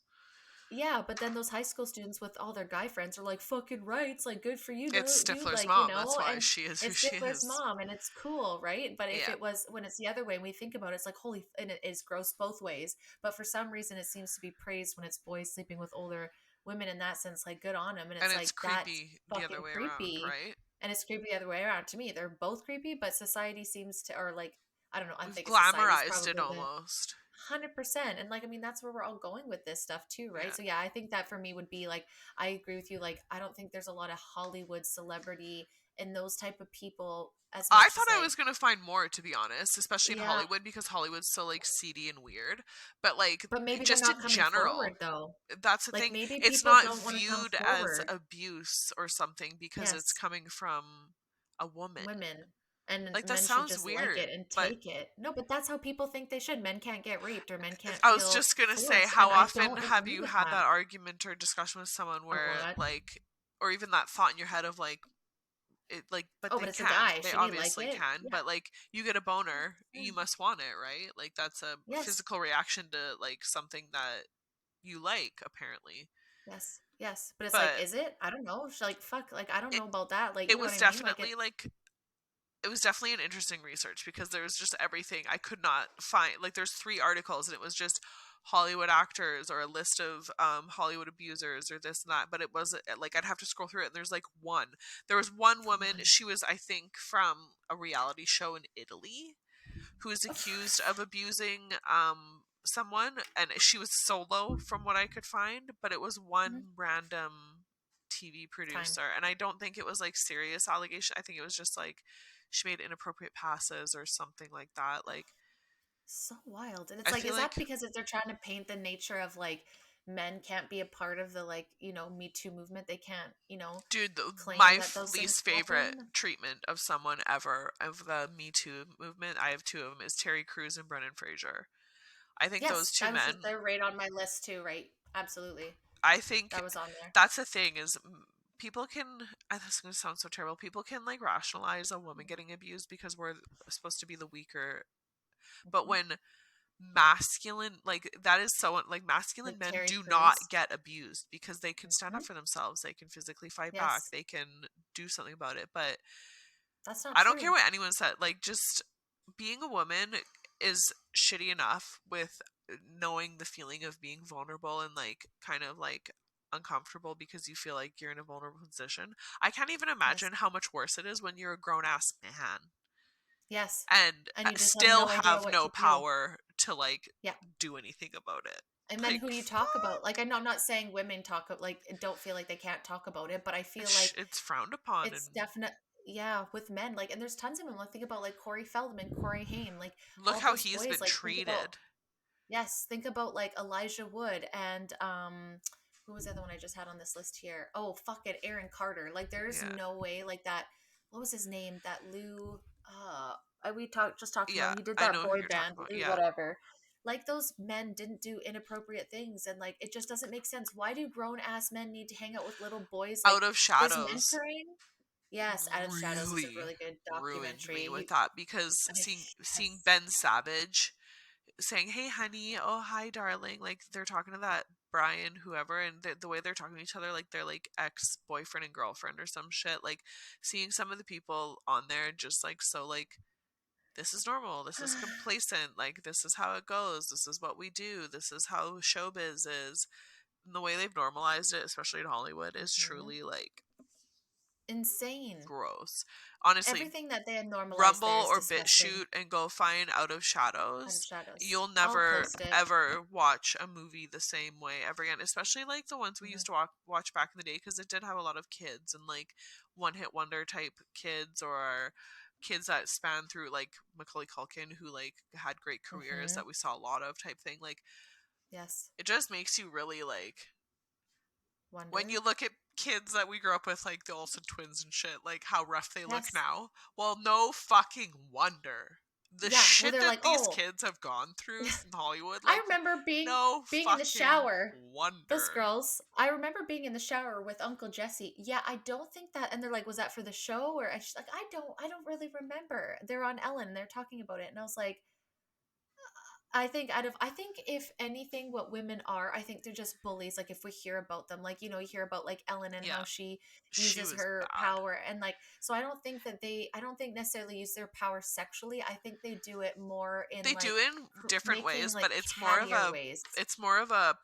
yeah, but then those high school students with all their guy friends are like, fucking rights, like, good for you, It's dude, Stifler's like, you mom. That's know, why and she is who it's she Stifler's is. mom and it's cool, right? But if Yeah. it was when it's the other way and we think about it, it's like, holy, and it is gross both ways. But for some reason, it seems to be praised when it's boys sleeping with older women in that sense, like, good on them. And And it's it's like, that's creepy the other fucking way around, creepy. right? And it's creepy the other way around to me. They're both creepy, but society seems to, or like, I don't know, I We've think society is glamorized it probably the almost. 100%. And like, I mean, that's where we're all going with this stuff too, right? Yeah. So yeah, I think that for me would be like, I agree with you. Like, I don't think there's a lot of Hollywood celebrity and those type of people as I much thought as I like, was gonna find more, to be honest, especially in yeah, Hollywood, because Hollywood's so like seedy and weird. But like but maybe they're just not in coming forward general, though. that's the Like thing. maybe It's people not don't want to come viewed as forward. abuse or something because it's Yes, coming from a woman. women. And Like that men should sounds just like weird, it and but take it. No, but that's how people think they should. Men can't get raped or men can't I was feel just gonna say, forced. how And I often don't have agree you with had that. that argument or discussion with someone Oh where God. like, or even that thought in your head of like, it like, but Oh, they but it's a can, guy. they Should he like obviously it? can, Yeah. but like you get a boner, you 100%. must want it, right? Like that's a Yes. physical reaction to like something that you like, apparently. Yes, yes, but it's like, But is it? I don't know. Sh Like, fuck, like, I don't it know about that, like, it you know what was I mean? Like, definitely like it was definitely an interesting research because there was just everything I could not find. Like there's 3 articles and it was just Hollywood actors or a list of Hollywood abusers or this and that, but it wasn't like I'd have to scroll through it and there's like one. There was one woman, one. she was I think from a reality show in Italy who is accused of abusing someone, and she was solo from what I could find, but it was Mhm. one random TV Time. producer, and I don't think it was like serious allegation. I think it was just like she made inappropriate passes or something like that. Like So wild, and it's I like, feel is that like because they're trying to paint the nature of, like, men can't be a part of the, like, Me Too movement? They can't, dude, claim my that those things least favorite happen? treatment of someone ever of the Me Too movement, I have 2 of them, is Terry Crews and Brendan Fraser. I think those Yes, two I was just men, they're right on my list too, right? Absolutely. I think That was on there. that's the thing is people can, this is going to sound so terrible, people can like rationalize a woman getting abused because we're supposed to be the weaker, but Mhm. when masculine, like that is so like masculine Like men Terry do not Crews. get abused because they can stand up Mhm. for themselves, they can physically fight back, Yes, they can do something about it. But that's not I don't care true. what anyone said, like just being a woman is shitty enough with knowing the feeling of being vulnerable and like kind of like uncomfortable because you feel like you're in a vulnerable position. I can't even Yes. imagine how much worse it is when you're a grown ass man Yes, and and you just have still no idea have what no to do. power to like Yeah. do anything about it. And then Like who do you talk about? Like, I know I'm not saying women like don't feel like they can't talk about it, but I feel like it's frowned upon it's and definite. Yeah, with men, like, and there's tons of them. Like, think about like Corey Feldman, Corey Haim, like look all how those he's boys. been Like, think about treated. yes, think about like Elijah Wood and who was the other one I just had on this list here? Oh, fuck it, Aaron Carter. Like, there's Yeah. no way like that. What was his name? That Lou. We talked about Yeah, him. He did I that know who boy you're talking band, about. Lou Yeah. whatever. Like, those men didn't do inappropriate things, and like it just doesn't make sense. Why do grown ass men need to hang out with little boys? Like, Out of his Shadows mentoring. Yes, Out of Shadows is a really really good ruined me documentary. with that because I mean, seeing yes. Ben Savage saying, "Hey, honey," "Oh, hi, darling," like they're talking to that Brian, whoever, and the way they're talking to each other, like they're like ex boyfriend and girlfriend or some shit. Like seeing some of the people on there, just like so, like this is normal, this is complacent, like this is how it goes, this is what we do, this is how showbiz is. And the way they've normalized it, especially in Hollywood, is Mhm. truly like Insane. gross. Honestly, Everything that they had normalized there Rumble is or disgusting. BitChute and go find Out of Out of Shadows. Shadows. You'll I'll never post it. ever watch a movie the same way ever again, especially like the ones we Mhm. used to watch back in the day because it did have a lot of kids and like one hit wonder type kids or kids that span through like Macaulay Culkin who like had great careers Mhm. that we saw a lot of type thing. Like Yes. it just makes you really like when Wonder. you look at kids that we grew up with, like the Olsen twins and shit, like how rough they look Yes. now. Well, no fucking wonder. The Yeah, well, shit they're that like, these "Oh." kids have gone through in Hollywood, I like, remember no being in the fucking shower. Those wonder. girls, I remember being in the shower with Uncle Jesse. Yeah, I don't think that, and they're like, "Was that for the show?" Or I just like, I don't really remember. They're on Ellen and they're talking about it, and I was like, I think if anything, what women are, I think they're just bullies. Like if we hear about them, like you hear about like Ellen and how Yeah, she she uses was her bad. power, and like so I don't think necessarily use their power sexually. I think they do it more in They do like in different making ways, like but it's more of cattier a ways.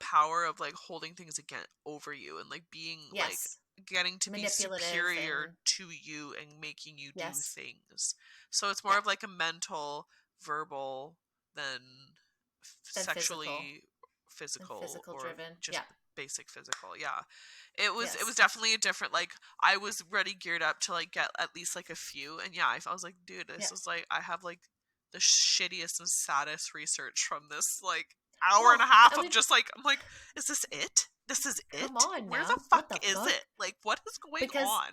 power of like holding things again over you and like being like Yes, getting to be manipulative superior and to you and making you do yes, things. So it's more yeah, of like a mental, verbal than then physical sexually and physical physical or driven. just Yeah, basic physical. Yeah. It was yes, definitely a different like I was ready geared up to like get at least like a few and yeah, I was like, dude, this yeah. is like I have like the shittiest and saddest research from this like hour and a Well, half and of we just like I'm like, is this it? This is come it? on Where the now. fuck What the is it? fuck? Like what is going Because on?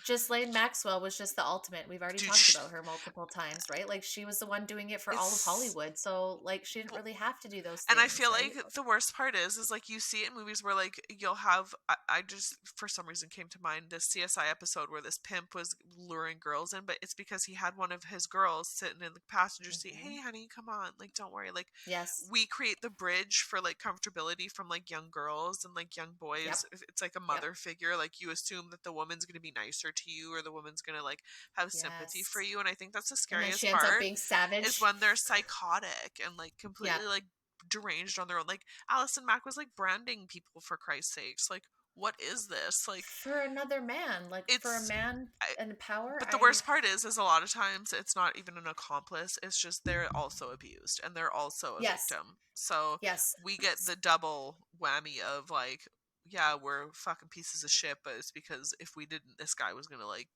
Ghislaine Maxwell was just the ultimate. We've already Dude, talked about her multiple times, right? Like she was the one doing it for all of it's Hollywood. So like she didn't really have to do those and I things, feel like right? the worst part is like you see it in movies where like you'll have I just for some reason came to mind this CSI episode where this pimp was luring girls in, but it's because he had one of his girls sitting in the passenger seat. Hey, Hmm. honey, come on, like don't worry. Like Yes. we create the bridge for like comfortability from like young girls and like young Yep. boys. If it's like a Yep. mother figure, like you assume that the woman's gonna be nicer to you or the woman's gonna like have sympathy for Yes. you. And I think that's the And then she scariest ends up part being is savage. when they're psychotic and like Yeah. completely like deranged on their own. Like Allison Mack was like branding people for Christ's sakes. Like, what is this? Like, For another man, like for a it's. man I, in power, but the worst part is a lot of times it's not even an accomplice. It's just they're also abused and they're also a yes. victim. So Yes. we get the double whammy of like, yeah, we're fucking pieces of shit, but it's because if we didn't, this guy was gonna like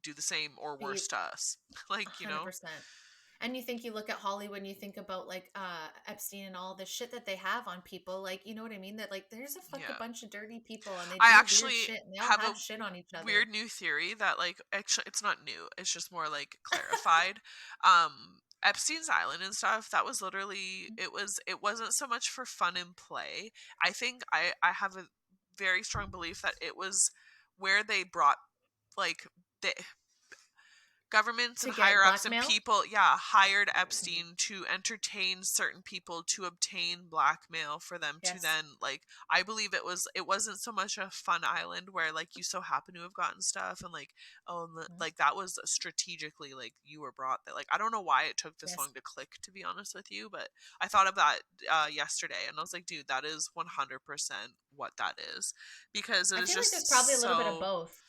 do the same or Be worse to us. Like, you know? 100%. And you think you look at Hollywood and you think about like Epstein and all the shit that they have on people, like you know what I mean? That like there's a fucking Yeah. bunch of dirty people and they I do weird actually shit and they all have a have shit on each other. weird new theory that like actually it's not new. It's just more like clarified. Epstein's Island and stuff, that was literally it wasn't so much for fun and play. I think I have a very strong belief that it was where they brought like the governments To and get higher ups and blackmail. people, yeah, hired Mhm. Epstein to entertain certain people to obtain blackmail for them to Yes. then like I believe it wasn't so much a fun island where like you so happen to have gotten stuff and like Mhm. like that was strategically like you were brought there. Like I don't know why it took this Yes. long to click to be honest with you, but I thought of that yesterday and I was like, dude, that is 100% what that is because it I is feel like there's just probably a little bit of so both.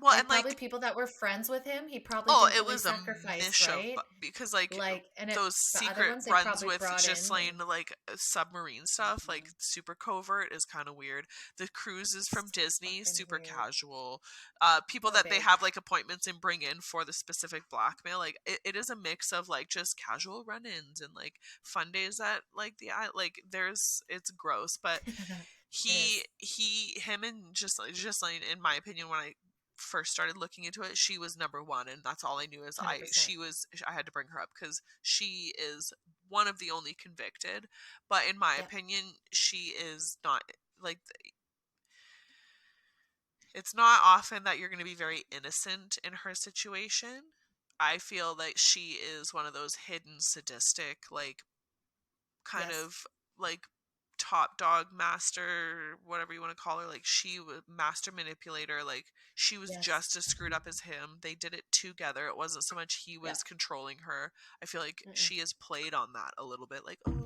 well and Like probably like people that were friends with him, he probably oh, didn't it really was a sacrifice, mish of right? because like Like and it those the other secret ones they runs probably with brought just in like and submarine stuff, like mhm. super covert is kind of weird. The cruises from So Disney, fucking super weird. casual. People Poor that they babe. have like appointments and bring in for the specific blackmail, like it is a mix of like just casual run-ins and like fun days at like like there's it's gross, but It is. him and just like in my opinion when I first started looking into it she was number one and that's all I knew is 100%. I had to bring her up because she is one of the only convicted but in my Yep. opinion she is not like it's not often that you're going to be very innocent in her situation. I feel like she is one of those hidden sadistic like kind Yes. of like top dog master whatever you want to call her like she was master manipulator like she was Yes. just as screwed up as him. They did it together. It wasn't so much he Yep. was controlling her. I feel like Mm-mm. she has played on that a little bit like oh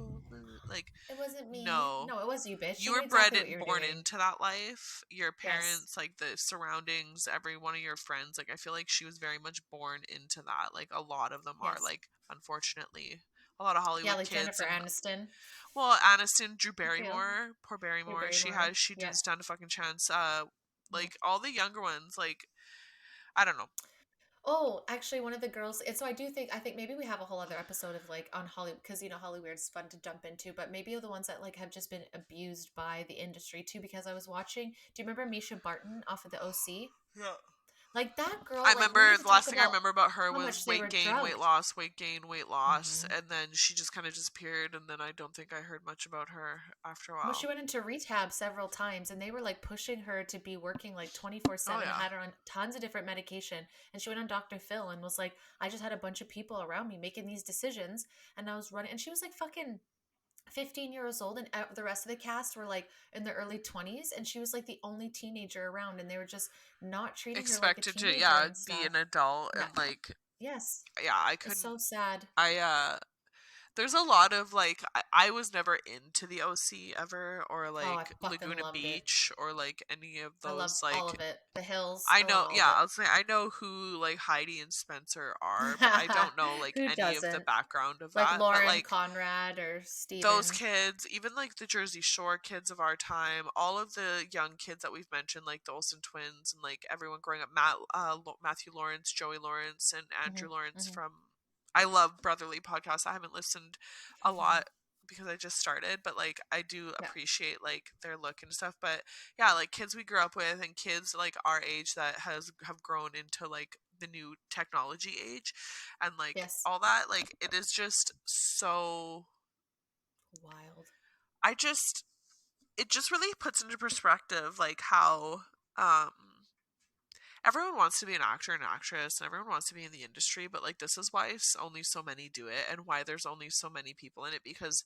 like It wasn't me. no, No, it was you, bitch. you You knew were bred exactly what and you were born doing. into that life. Your Yes. parents like the surroundings every one of your friends like I feel like she was very much born into that like a lot of them are Yes. like unfortunately a lot of Yeah, Hollywood like kids Jennifer and Aniston. well, Aniston, Drew I feel. Barrymore, poor Drew Barrymore. Barrymore. She didn't Yeah. stand a fucking chance. No. Like all the younger ones, like I don't know. Oh, actually, one of the girls. And so I think maybe we have a whole other episode of like on Hollywood because Hollyweird's fun to jump into, but maybe the ones that like have just been abused by the industry too. Because I was watching. Do you remember Misha Barton off of the OC? Yeah. Like that I girl. Like we need remember to the talk last thing I about remember about her how was much they weight were gain, weight drugged. loss, weight gain, weight loss, Hmm. and then she just kind of disappeared, and then I don't think I heard much about her after a Well, she while. went into rehab several times and they were like pushing her to be working like Oh 24/7 and yeah. had her on tons of different medication. And she went on Dr. Phil and was like, I just had a bunch of people around me making these decisions and I was running. And she was like fucking 15 years old and the rest of the cast were like in their early 20s and she was like the only teenager around and they were just not treating her like a Expected to, teenager yeah, and be stuff. an adult Yeah. and like, Yes. yeah, I It's couldn't. so sad. I there's a lot of like I was never into the OC ever, or Oh, I like fucking Laguna loved it. Beach, or like any of I those loved all like. of it. The Hills. I I love know, all of yeah, it. I'll say I know who like Heidi and Spencer are, but I don't know like Who any of the doesn't? background of Like that. But Lauren like Conrad or those Steven. kids, even like the Jersey Shore kids of our time, all of the young kids that we've mentioned, like the Olsen twins and like everyone growing up, Matthew Lawrence, Joey Lawrence, and Hmm. Andrew Lawrence Hmm. from. I love Brotherly podcast. I haven't listened a Hmm. lot because I just started, but like I do Yeah. appreciate like their look and stuff. But yeah, like kids we grew up with and kids like our age that has have grown into like the new technology age and like Yes. all that, like it is just so. Wild. I just it just really puts into perspective like how um everyone wants to be an actor and actress and everyone wants to be in the industry, but like this is why only so many do it and why there's only so many people in it, because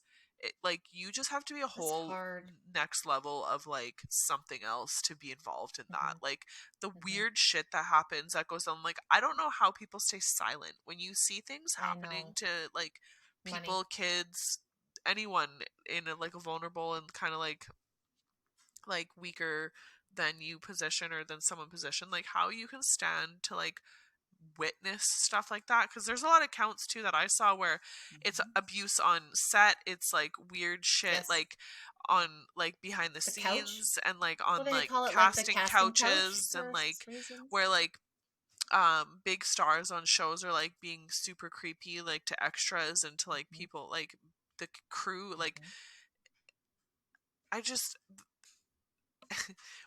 like you just have to be a It's whole hard. next level of like something else to be involved in that. Hmm. Like the Hmm. weird shit that happens that goes on, like I don't know how people stay silent when you see things I happening know. to like Money. people, kids, anyone in like a vulnerable and kind of like weaker than you position or than someone position, like how you can stand to like witness stuff like that, because there's a lot of counts too that I saw where it's Hmm. abuse on set, it's like weird shit Yes. like on like behind the The couch. scenes and like on What do they like call it? Like the casting casting couch couches and for like reasons. where like big stars on shows are like being super creepy like to extras and to like Hmm. people like the crew, like Hmm. I just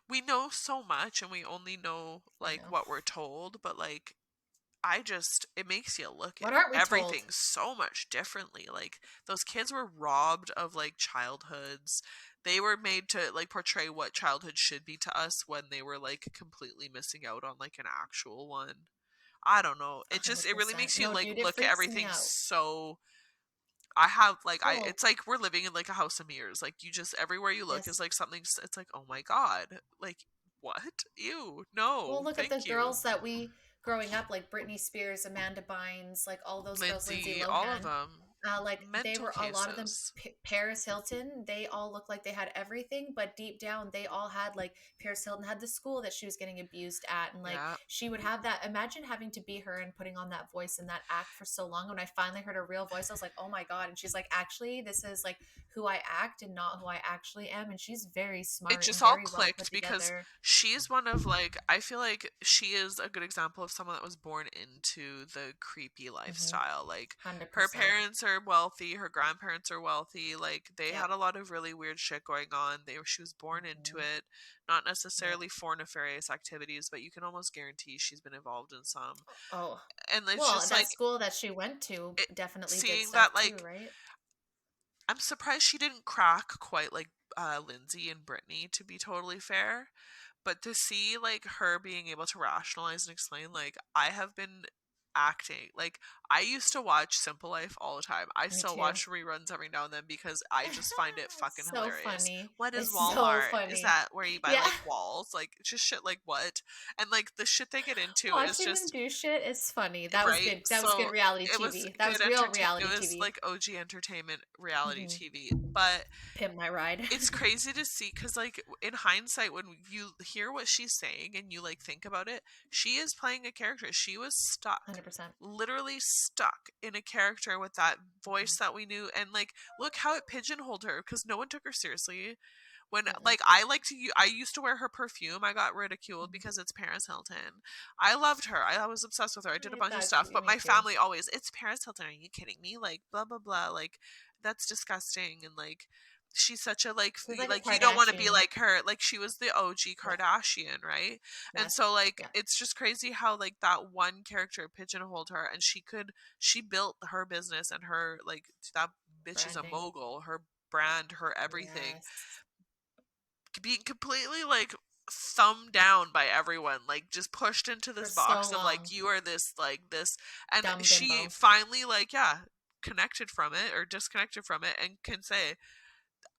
we know so much and we only know I like know. what we're told, but like I just it makes you look What at aren't we everything told? so much differently. Like those kids were robbed of like childhoods. They were made to like portray what childhood should be to us when they were like completely missing out on like an actual one. I don't know. A It just hundred it really percent. makes you No, like dude, it look at freaks me everything out. so. I have like I Well, it's like we're living in like a house of mirrors. Like you just everywhere you look is yes. like something, it's like, "Oh my god." Like what? Ew. Well, No. look at the Thank you. girls that we growing up like Britney Spears, Amanda Bynes, like all those girls, Lindsay Lindsay, all of Lohan. them Like they mental were a lot of them. cases. Paris Hilton, they all looked like they had everything, but deep down, they all had like Paris Hilton had the school that she was getting abused at, and like Yeah. she would have that. Imagine having to be her and putting on that voice and that act for so long. When I finally heard her real voice, I was like, oh my god! And she's like, actually, this is like who I act and not who I actually am. And she's very It smart and just all very well put clicked because together. she's one of like I feel like she is a good example of someone that was born into the creepy Mm-hmm. lifestyle. Like Hundred her percent. parents are wealthy, her grandparents are wealthy, like they Yep. had a lot of really weird shit going on. She was born into Mm-hmm. it, not Yep. necessarily for nefarious activities, but you can almost guarantee she's been involved in some. Oh, And it's well, just that like school that she went to it, definitely did seeing stuff that too, like right? I'm surprised she didn't crack quite like Lindsay and Brittany, to be totally fair. But to see like her being able to rationalize and explain, like I have been acting, like I used to watch Simple Life all the time. I Me still too. watch reruns every now and then because I just find it fucking It's so hilarious. funny. What is It's so Walmart? Is funny. that where you buy Yeah. like walls? Like just shit like what? And like the shit they get into is Watching them just do shit is funny. That was right. good. That was good So reality it was TV. That good was real entertain. It reality was TV. like OG entertainment reality Hmm. TV, but Pimp My Ride. it's crazy to see because like in hindsight when you hear what she's saying and you like think about it, she is playing a character. She was stuck, 100%. literally stuck in a character with that Hmm. voice that we knew, and like look how it pigeonholed her because no one took her seriously. When Mm-mm. like I used to wear her perfume. I got ridiculed Mhm. because it's Paris Hilton. I loved her. I was obsessed with her. I did a I bunch of thought stuff, but me my too. family always, it's Paris Hilton. Are you kidding me? Like blah blah blah. Like that's disgusting. And like she's such a She's like a like you don't want to be Kardashian. like her. Like she was the OG Yeah. Kardashian, right? And so Yes. like Yeah. it's just crazy how like that one character pigeonholed her, and she built her business and her like that bitch is a Branding. mogul. Her brand, her everything, Yes. being completely like thumbed down by everyone, like just pushed into For this so box of like long. you are this like this, and Dumb she bimbo. finally like yeah connected from it or disconnected from it and can say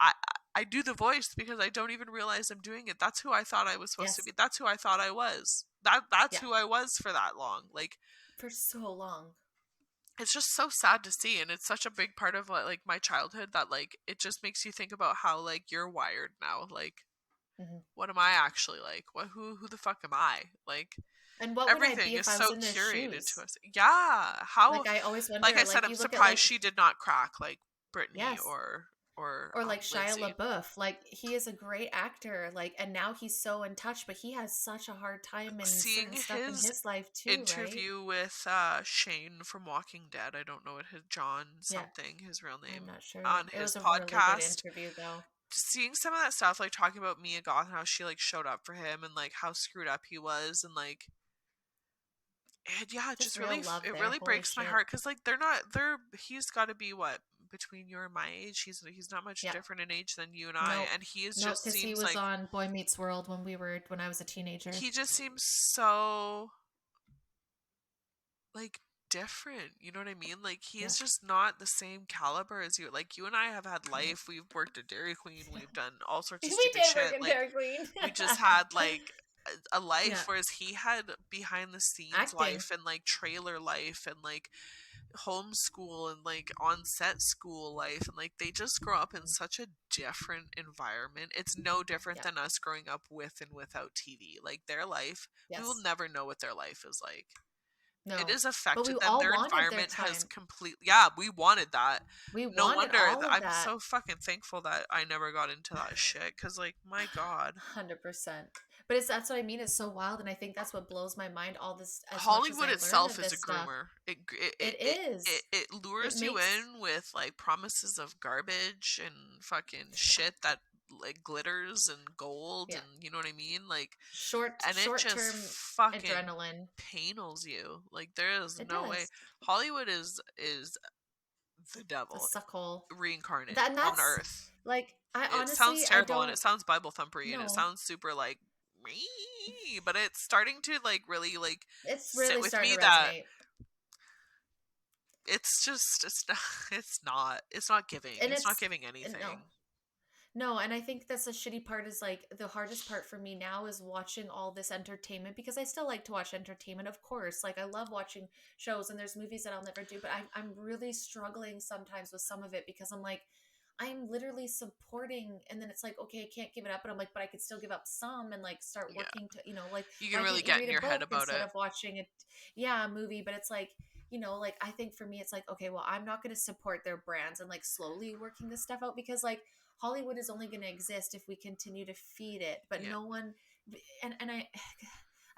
I I do the voice because I don't even realize I'm doing it. That's who I thought I was supposed to Yes. be. That's who I thought I was. That's Yeah. who I was for that long. Like For so long. it's just so sad to see, and it's such a big part of like my childhood that like it just makes you think about how like you're wired now. Like Hmm. what am I actually like? What who the fuck am I? Like And what would I everything be is if I was so in their curated to shoes? us. Yeah, how Like I always like I wonder. said, Like I'm you look at surprised like she did not crack like Brittany yes, or or like Shia Lindsay. LaBeouf. Like he is a great actor. Like and now he's so in touch, but he has such a hard time in Seeing certain stuff in his his life too, right? interview with Shane from Walking Dead, I don't know what his John Yeah. something his real I'm name, not sure. on It his was a really good podcast, interview though. seeing some of that stuff like talking about Mia Goth and how she like showed up for him and like how screwed up he was and like and yeah, it Just just real really love it there. really Holy breaks my shit. heart because like they're he's got to be what between you and my age. He's not much Yeah. different in age than you and I, Nope. and he is Nope, just because he seems was like on Boy Meets World when I was a teenager. he just seems so like different. You know what I mean? Like he Yeah. is just not the same caliber as you. Like you and I have had No. life. We've worked at Dairy Queen. Yeah. We've done all sorts of We stupid did work shit. in Like Dairy Queen. we just had like a life, Yeah. whereas he had behind the scenes Acting. life and like trailer life and like homeschool and like on set school life, and like they just grow up in Mhm. such a different environment. It's no different Yeah. than us growing up with and without TV. Like their life, we will Yes. never know what their life is like. It No. is But we affected them. all Their wanted their environment has time. completely, yeah, we wanted that. We No wanted wonder all of I'm that. so fucking thankful that I never got into that shit because like my god. 100%. But it's that's what I mean. It's so wild, and I think that's what blows my mind. All this, as much as Hollywood I learn itself of is a this stuff, groomer. it is. It It lures you makes in with like promises of garbage and fucking shit that like glitters and gold yeah, and you know what I mean? Like and it short just term fucking adrenaline. panels you. Like there is It no way. does. Hollywood is the A devil suckhole. reincarnate That and on that's earth. like I It sounds honestly I terrible and it don't sounds Bible thumpery and it know. sounds super like me, but it's starting to like really like It's sit really with starting me to that resonate. it's just And it's not it's giving no. anything. No, and I think that's the shitty part is like the hardest part for me now is watching all this entertainment because I still like to watch entertainment, of course. Like I love watching shows and there's movies that I'll never do, but I'm really struggling sometimes with some of it because I'm like, I'm literally supporting, and then it's like, okay, I can't give it up, but I'm like, but I could still give up some and like start Yeah, working to, like, you can why really can't you get read in a your head book about instead it. of watching it? Yeah, a movie, but it's like, like I think for me, it's like, okay, well, I'm not going to support their brands and like slowly working this stuff out because like Hollywood is only going to exist if we continue to feed it, but Yeah, no one, and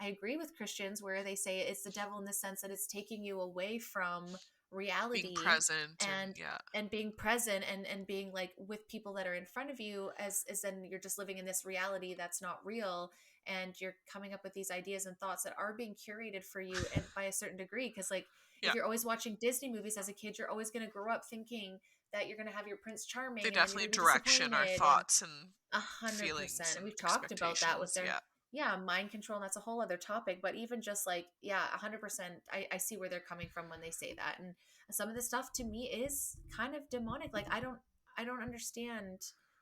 I agree with Christians where they say it's the devil in the sense that it's taking you away from being reality present and and yeah, being present and being like with people that are in front of you as then you're just living in this reality that's not real, and you're coming up with these ideas and thoughts that are being curated for you and by a certain degree because like yeah. if you're always watching Disney movies as a kid, you're always going to grow up thinking that you're going to have your Prince They Charming and then you're definitely going to be direction our disappointed and thoughts and 100%. feelings And and we've talked about that with expectations. their, Yeah, yeah, mind control. And that's a whole other topic. But even just like, yeah, 100%, I see where they're coming from when they say that. And some of the stuff to me is kind of demonic. Like, I don't understand.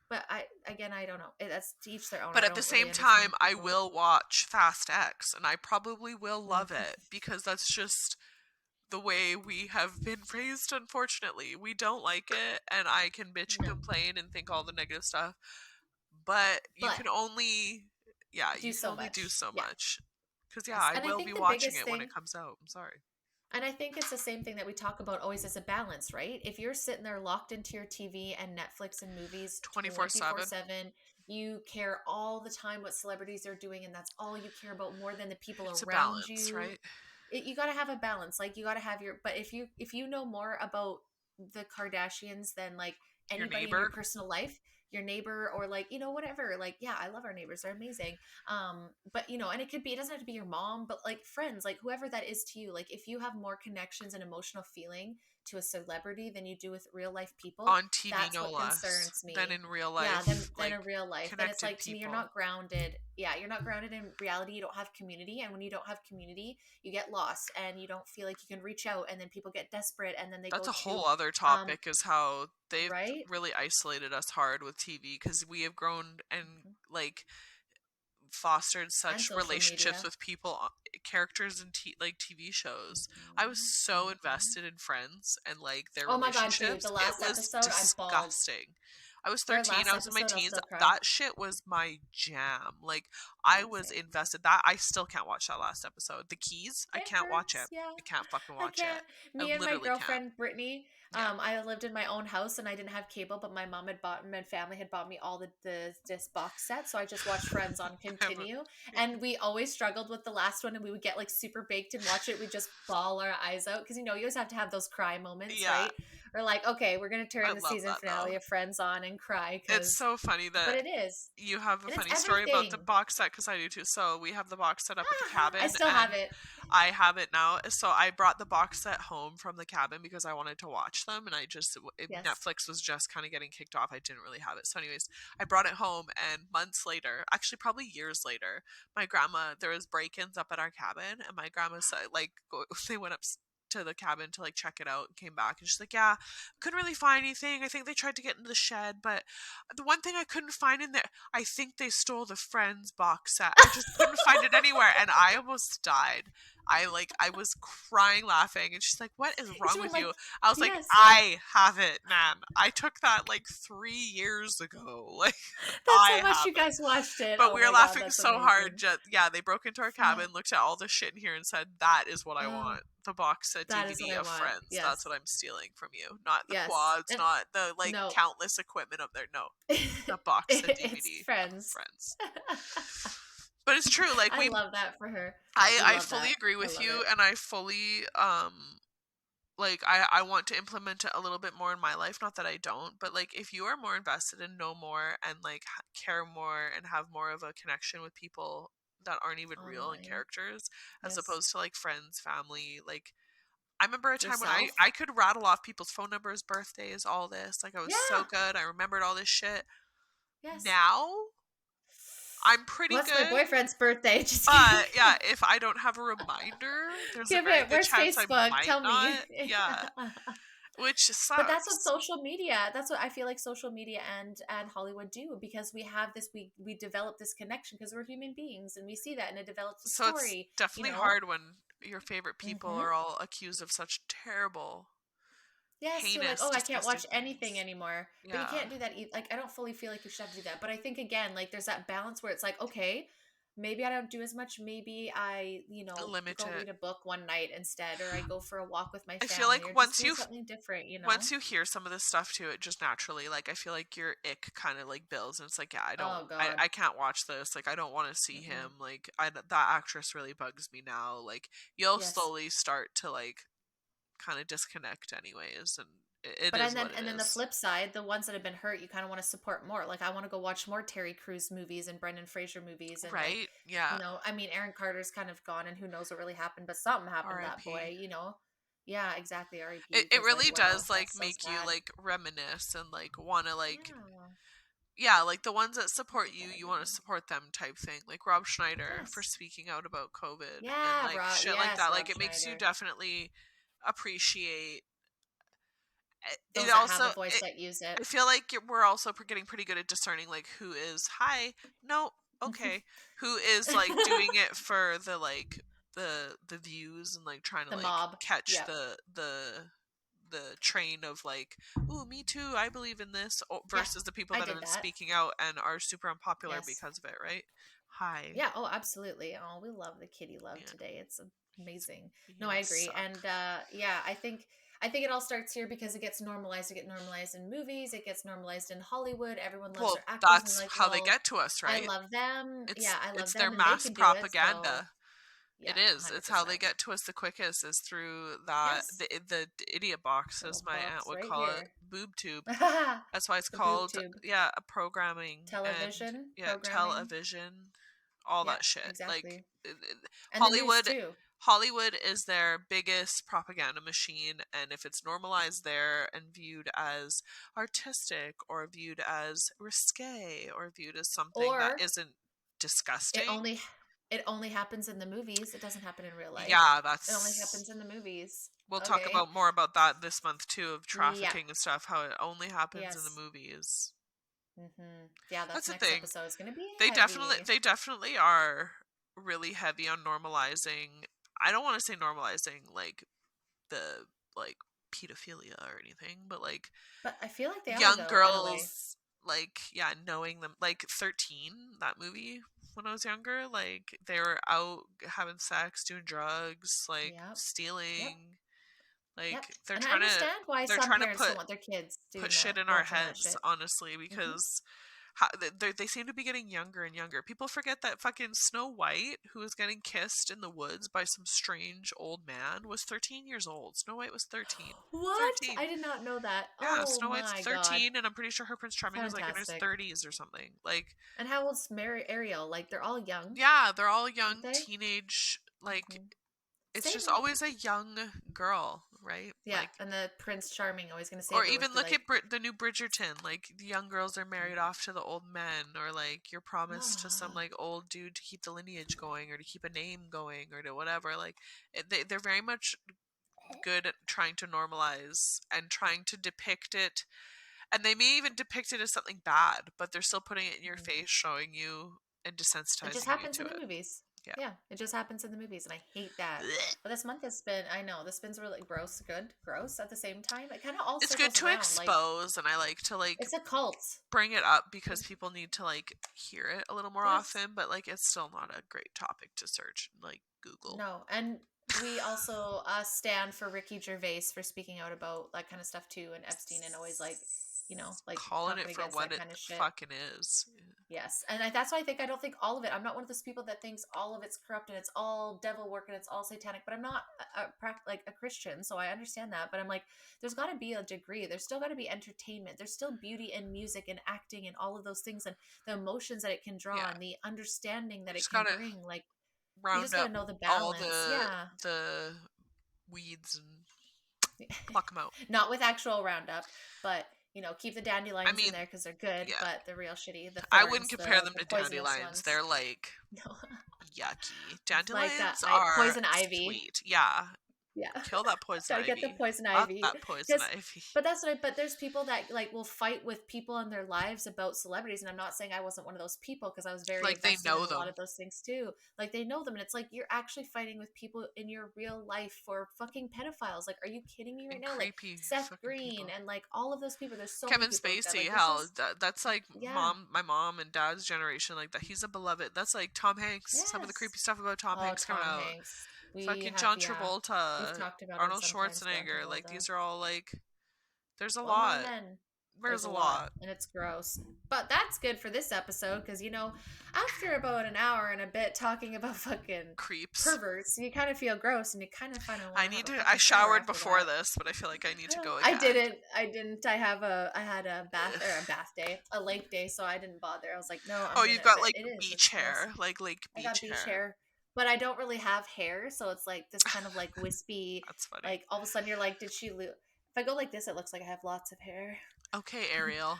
But again, I don't know. That's to each their own. but I at the don't really same time, understand I people. will watch Fast X, and I probably will love Mm. it because that's just the way we have been raised, unfortunately. We don't like it, and I can bitch and No. complain and think all the negative stuff, but you But can only, yeah, do you can so only do much. so Yeah. much. Because, yeah, Yes. I And I will be think the watching biggest it when it thing, comes out. I'm sorry. and I think it's the same thing that we talk about always as a balance, right? If you're sitting there locked into your TV and Netflix and movies 24/7. 24/7, you care all the time what celebrities are doing, and that's all you care about more than the people It's a around balance, you. right? You got to have a balance. Like you got to have your, but if you know more about the Kardashians than like Your anybody in your neighbor personal life, your neighbor, or like, you know, whatever, like, yeah, I love our neighbors, they're amazing. But you know, and it could be, it doesn't have to be your mom, but like friends, like whoever that is to you, like if you have more connections and emotional feeling to a celebrity than you do with real life people, on TV, that's no what less, concerns than me. in real Yeah, life, then like in real life, then it's connected like, to me, you're people. not grounded. Yeah, you're not grounded in reality. You don't have community, and when you don't have community, you get lost and you don't feel like you can reach out, and then people get desperate and then they That's go a to whole other um topic, is how they've right. really isolated us hard with TV, because we have grown and Mhm. like fostered And such social relationships media. with people, characters in like TV shows. I was Mhm. so Mhm. invested in Friends and like their Oh my god, dude, the relationships. It last was episode I bawled. disgusting. I was Their 13, last I was in my episode I'll teens. still cry. That shit was my jam. Like I Dude, was same. invested. That I still can't watch that last episode. The Keys, I It can't watch it. hurts, yeah. I can't fucking I watch it. can't. I Me and my literally can't. girlfriend Brittany, Yeah. I lived in my own house and I didn't have cable, but my mom had bought, my family had bought me all the this box set, so I just watched Friends on I haven't. continue. And we always struggled with the last one, and we would get like super baked and watch it. We just bawl our eyes out because you know you always have to have those cry moments, Yeah, right? Or like, okay, we're gonna I turn the love season that though. finale of Friends on and cry It's because, so funny but that it is, you have a and it's funny story about the everything. box set, because I do too. So we have the box set up at the I cabin, still have and it. I have it now. So I brought the box set home from the cabin because I wanted to watch them, and I just Yes. Netflix was just kind of getting kicked off. I didn't really have it. So, anyways, I brought it home, and months later, actually probably years later, my grandma, there was break-ins up at our cabin, and my grandma said like they went up to the cabin to like check it out and came back, and she's like, yeah, couldn't really find anything. I think they tried to get into the shed, but the one thing I couldn't find in there, I think they stole the Friends box set. I just couldn't find it anywhere, and I almost died. I was crying laughing, and she's like, what is She wrong went with like, you? I was like, yes. I have it, man. I took that like 3 years ago. Like That's I how much have you it. guys watched it. But Oh we were my god, laughing that's so hard. amazing. Just, yeah, they broke into our cabin, Fuck. looked at all the shit in here, and said, that is what I Oh, want. The box set that is what DVD I of want. Friends. That's Yes. what I'm stealing from you. Not the Yes. quads, And not the like no. countless equipment up there. No, the box set It's DVD of Friends. Friends. But it's true. Like I love that for her. I We I love fully that. agree I with love you, it. and I fully like I want to implement it a little bit more in my life. Not that I don't, but like if you are more invested and know more and like care more and have more of a connection with people that aren't even real and Online. characters, as Yes. opposed to like friends, family, like I remember a time when I Yourself. I could rattle off people's phone numbers, birthdays, all this. Like I was so Yeah. good. I remembered all this shit. Yes. Now I'm pretty What's my good. boyfriend's birthday? Just kidding. But yeah, if I don't have a reminder, there's a Give very it. good Where's chance I Facebook? might Tell me. not. Yeah, which But that's what sucks. social media, that's what I feel like social media and Hollywood do, because we have this, we develop this connection because we're human beings and we see that and it develops a So it's story, you definitely know. hard when your favorite people Hmm. are all accused of such terrible, Yes, you're like, heinous, oh, I can't disgusting watch anything things. anymore. But you Yeah, can't do that. Like, I don't fully feel like you should have to do that. But I think, again, like, there's that balance where it's like, okay, maybe I don't do as much. Maybe I, limit go it. read a book one night instead, or I go for a walk with my I feel family, like or just do something different, you know? once you hear some of this stuff too, it just naturally, like I feel like your ick kind of like builds, and it's like, yeah, Oh, God. I can't watch this. Like I don't want to see Mm-mm. him. Like that actress really bugs me now. Like you'll Yes. slowly start to like kind of disconnect anyways, and it But is what it and then the is. flip side, the ones that have been hurt, you kind of want to support more. Like I want to go watch more Terry Crews movies and Brendan Fraser movies, and like, Right? Yeah. I mean, Aaron Carter's kind of gone, and who knows what really happened, but something happened to that R.I.P. boy. Yeah, exactly. It R.I.P. it Because like, really wow, does like that's so make you sad. like reminisce and like want to like, Yeah. yeah, like the ones that support you, you want to support them type thing. Like Rob Schneider for Yes. speaking out about COVID and Yeah, like Rob. shit like Yes, that. Like Rob it makes you Schneider. definitely appreciate it. Those that have Also a voice that use it. I feel like we're also getting pretty good at discerning like who is hi, no, okay, who is like doing it for the like the views and like trying to The like mob. catch Yep. the train of like, ooh, me too, I believe in this, Yeah, versus the people I that have did been that. speaking out and are super unpopular Yes. because of it, right? Hi. Yeah, oh, absolutely. Oh, we love the kitty love Yeah, today. It's amazing. he No, I must agree. suck. And yeah, I think it all starts here because it gets normalized. It gets normalized in movies. It gets normalized in Hollywood. Everyone loves Well, their actors, and that's they're like, how they well, get to us, I right? love them. Yeah, I love It's their them, and they mass can do it. So propaganda. It yeah, is. It's how they 100%. get to us the quickest is through that Yes, the idiot box, as little my aunt box would right call it, here. boob tube. The That's why it's boob called, tube, yeah, a programming and television yeah, programming. television, all Yep, that shit. Like exactly. And the news Hollywood too. Hollywood is their biggest propaganda machine, and if it's normalized there and viewed as artistic or viewed as risque or viewed as something that Or isn't it disgusting, only it only happens in the movies. It doesn't happen in real life. yeah, It only that's happens in the movies. we'll talk Okay. about more about that this month too, of Yeah. trafficking and stuff, how it only happens in the Yes. movies. Yeah, That's that's the next thing. episode. It's gonna be They definitely heavy. they definitely are really heavy on normalizing. I don't want to say normalizing like the like pedophilia or anything, but like But I feel like they are young though, in a way. girls, like, yeah, knowing them, like 13, that movie, when I was younger, like they were out having sex, doing drugs, like Yep. Yep. stealing, Yep. like And I understand why they're some trying to parents don't want their kids put doing shit that, in our watching that heads, shit. honestly, Hmm. because they seem to be getting younger and younger. People forget that fucking Snow White, who was getting kissed in the woods by some strange old man, was 13 years old. Snow White was 13. What? 13. I did not know that. Yeah, Oh Snow White's my god. 13, and I'm pretty sure her Prince Charming was like in his Fantastic. 30s or something. Like, And how old's Mary Ariel? Like they're all young, yeah, they're all aren't young they? teenage, like, Hmm. it's just Same. always a young girl, right? Yeah, Like, and the Prince Charming always gonna or save her with even the look like. at the new Bridgerton. Like, the young girls are married off to the old men, or like you're promised to some like old dude to keep the lineage going, or to keep a name going, or to whatever. Like, they're very much good at trying to normalize and trying to depict it, and they may even depict it as something bad, but they're still putting it in your Mhm. face, showing you and It just desensitizing you happens to in the it. movies. Yeah. Yeah, it just happens in the movies, and I hate that. Blech. But this month has been, I know, this been's really gross, good, gross at the same time. It kind of all It's good circles to around. Like, expose, and I like to like it's a cult. bring it up because people need to like hear it a little more Yes. often, but like it's still not a great topic to search like Google. No. And we also stand for Ricky Gervais for speaking out about that kind of stuff too, and Epstein, and always like, like Calling it talking for against what that it kind of shit. fucking is. Yes, and that's why I don't think all of it. I'm not one of those people that thinks all of it's corrupt and it's all devil work and it's all satanic. But I'm not like a Christian, so I understand that. But I'm like, there's got to be a degree. There's still got to be entertainment. There's still beauty in music and acting and all of those things, and the emotions that it can draw Yeah, and the understanding we that it just can gotta bring. Like, you round just got to up know the all balance. Yeah. the weeds and pluck them out. Not with actual Roundup, but keep the I dandelions in mean, there because they're good. yeah, But the real shitty, the I wouldn't thorns, compare the them to poisonous dandelions. ones. They're like No. yucky. It's like Dandelions I are poison ivy. sweet. Yeah, Yeah. kill that poison Gotta get the ivy. poison Fuck ivy. that poison Because ivy. but there's people that like will fight with people in their lives about celebrities, and I'm not saying I wasn't one of those people because I was very Like they invested in know a lot them. of those things too. Like they know them, and it's like you're actually fighting with people in your real life for fucking pedophiles. Like, are you kidding me right And now? Like creepy Seth fucking Green people. and like all of those people. There's so many Kevin people like that. Spacey, Like this hell, is that's like yeah. my mom and dad's generation. Like that, he's a beloved. That's like Tom Hanks. Some of the Yes. creepy stuff about Tom Oh, Hanks coming Tom out. Hanks. We Fucking have John yeah. We've Travolta, talked about him Arnold sometimes, John Schwarzenegger. Like Travolta. these are all like. There's a Well-known lot. men. There's There's a a lot, lot. and it's gross. But that's good for this episode because after about an hour and a bit talking about fucking Creeps. perverts, you kind of feel gross, and you kind of kind of want I to have need a to. I fucking shower showered after before that. this, but I feel like I need to go I again. didn't. I didn't. I had a bath day, a lake day, so I didn't bother. I was like, no, I'm Oh, gonna. you've got But like it's beach gross. hair, like lake I got beach beach hair. hair, but I don't really have hair, so it's like this kind of like wispy. That's funny. Like all of a sudden, you're like, did she lose? If I go like this, it looks like I have lots of hair. Okay, Ariel.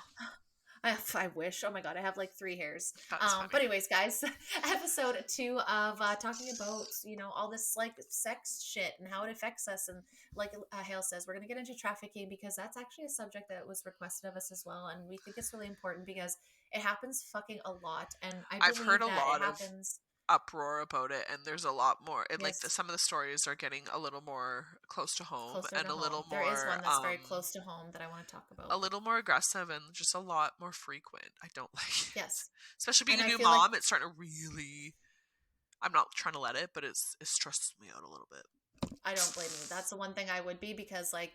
I wish. Oh my god, I have like 3 hairs. That's funny. But anyways, guys, episode 2 of talking about all this like sex shit and how it affects us, and like Hale says, we're gonna get into trafficking because that's actually a subject that was requested of us as well, and we think it's really important because it happens fucking a lot, and I I've heard believe a that it lot of happens. uproar about it, and there's a lot more. Yes, Some of the stories are getting a little more close to home, closer and to home. There is one that's very close to home that I want to talk a about. little more aggressive, and just a lot more frequent. I don't like it, Yes, especially being and a I new feel like mom. It's starting to really. I'm not trying to let it, but it stresses me out a little bit. I don't blame you. That's the one thing I would be, because like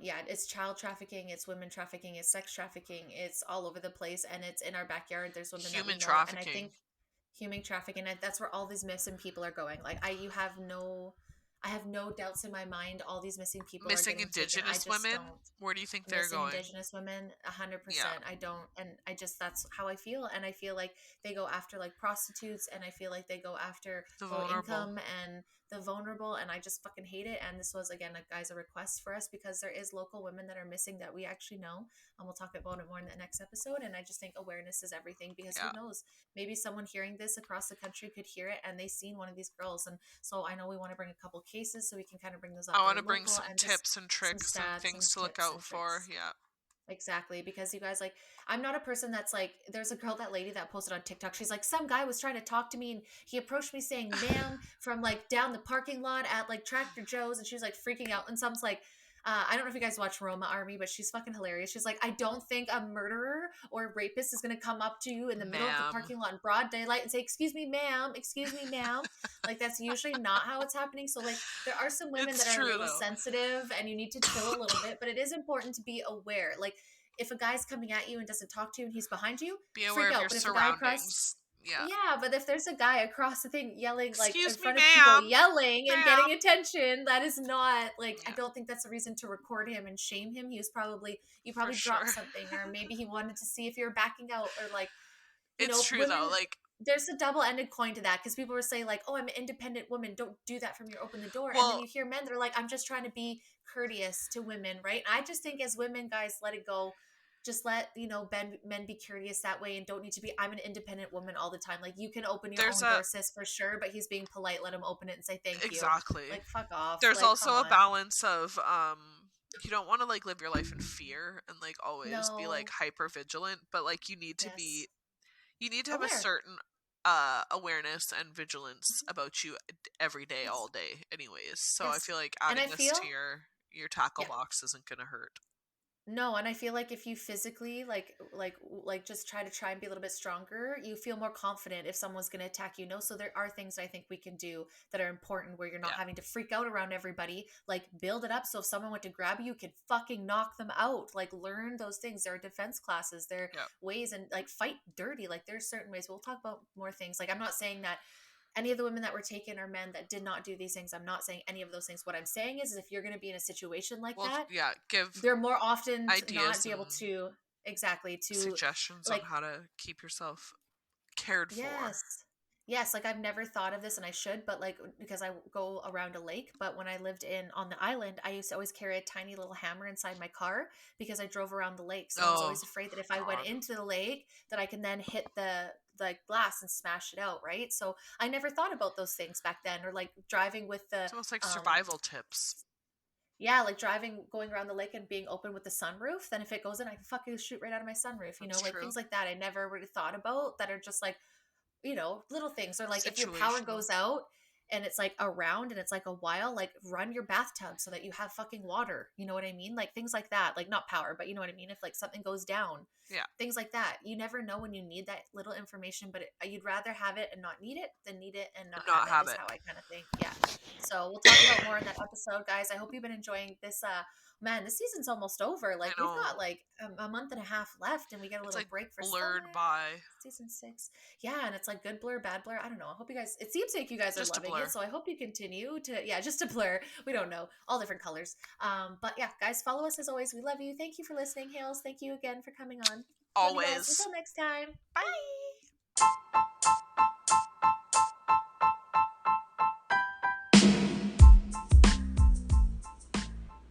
yeah, it's child trafficking, it's women trafficking, it's sex trafficking, it's all over the place, and it's in our backyard. There's women that we Human know, and I trafficking. think human trafficking, and that's where all these missing people are going. Like I have no doubts in my mind all these missing people are Missing getting taken. I Indigenous just women? don't. Where do you think they're Missing going? Indigenous women, Yeah. 100%. I don't, and I just, that's how I feel. And I feel like they go after like prostitutes, and I feel like they go after The low vulnerable. income and the vulnerable, and I just fucking hate it. And this was, again, guys, a request for us, because there is local women that are missing that we actually know, and we'll talk about it more in the next episode. And I just think awareness is everything, because who Yeah. knows, maybe someone hearing this across the country could hear it and they seen one of these girls. And so I know we want to bring a couple cases so we can kind of bring those up I that want are to bring local, some and just tips and some tricks and stats and things to look tips out and for. tricks. Yeah. Exactly, because you guys, like, I'm not a person that's like, there's a girl, that lady that posted on TikTok. She's like, some guy was trying to talk to me, and he approached me saying ma'am from like down the parking lot at like Tractor Joe's, and she was like freaking out. And some's like, I don't know if you guys watch Roma Army, but she's fucking hilarious. She's like, I don't think a murderer or a rapist is gonna come up to you in the middle of the Ma'am. parking lot in broad daylight and say, excuse me, ma'am, excuse me, ma'am. Like, that's usually not how it's happening. So like, there are some women that It's are a true little though. sensitive, and you need to chill a little bit, but it is important to be aware. Like, if a guy's coming at you and doesn't talk to you and he's behind you, Be aware freak of your out. But if a guy across, surroundings. Yeah. yeah, but if there's a guy across the thing yelling, like in Excuse me, front of people, ma'am. yelling and Ma'am. getting attention, that is not like, I Yeah, don't think that's a reason to record him and shame him. He was probably, you for probably dropped sure. something, or maybe he wanted to see if you're backing out, or like, It's true though. women, Like, there's a double-ended coin to that, because people were saying like, oh, I'm an independent woman, don't do that from your open the door. And then well, you hear men that are like, I'm just trying to be courteous to women, right? And I just think, as women, guys, let it go. Just let, men be curious that way, and don't need to be, I'm an independent woman all the time. Like, you can open your there's own a door, sis, for sure, but he's being polite, let him open it and say thank you. exactly. Like, fuck off, There's like, come also a on. balance of you don't want to like live your life in fear and like always be like No. hyper vigilant, but like Yes. you need to have a Aware. certain awareness and vigilance about you every day, all Yes. day anyways. So I Yes. feel like And I adding this feel, to your tackle yeah. box isn't gonna hurt. No, and I feel like if you physically just try and be a little bit stronger, you feel more confident if someone's going to attack you. No, so there are things I think we can do that are important, where you're not Yeah. having to freak out around everybody. Like, build it up, so if someone went to grab you, you could fucking knock them out. Like, learn those things. There are defense classes, there are Yeah. ways, and like, fight dirty. Like, there's certain ways. We'll talk about more things. Like, I'm not saying that any of the women that were taken are men that did not do these things. I'm not saying any of those things. What I'm saying is if you're going to be in a situation like Well, that, yeah, give they're more often to not ideas be able and to, exactly, to suggestions on like, how to keep yourself cared for. yes, yes, like, I've never thought of this, and I should, but like, because I go around a lake. But when I lived in on the island, I used to always carry a tiny little hammer inside my car, because I drove around the lake. So I was Oh always afraid that if I went God. into the lake, that I can then hit the like glass and smash it out, right? So I never thought about those things back then. Or like driving with the It's almost like um survival tips. yeah, like driving, going around the lake and being open with the sunroof. Then if it goes in, I can fucking shoot right out of my sunroof. That's Like true. things like that. I never really thought about, that are just like, little things. Or like, if your power Situational. goes out and it's like around and it's like a while, like, run your bathtub so that you have fucking water. You know what I mean? Like, things like that. Like, not power, but you know what I mean? If like something goes down, Yeah. things like that. You never know when you need that little information, but you'd rather have it and not need it than need it and not have Not it, have is it. how I kind of think. Yeah. So we'll talk about more in that episode, guys. I hope you've been enjoying this. Man, this season's almost over. I Like, we've got know. like a month and a half left, and we get a It's little like break for summer. blurred by. Season 6. Yeah, and it's like good blur, bad blur. I don't know. I hope you guys, it seems like you guys are Just a loving it. blur. So I hope you continue to, yeah, just a blur. We don't know. All different colors. But yeah, guys, follow us as always. We love you. Thank you for listening, Hales. Thank you again for coming on. Love you guys. Always. Until next time. Bye.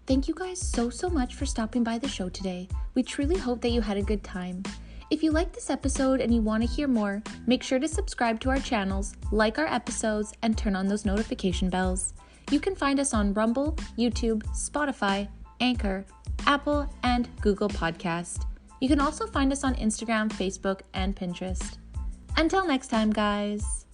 Thank you guys so much for stopping by the show today. We truly hope that you had a good time. If you like this episode and you want to hear more, make sure to subscribe to our channels, like our episodes, and turn on those notification bells. You can find us on Rumble, YouTube, Spotify, Anchor, Apple, and Google Podcast. You can also find us on Instagram, Facebook, and Pinterest. Until next time, guys.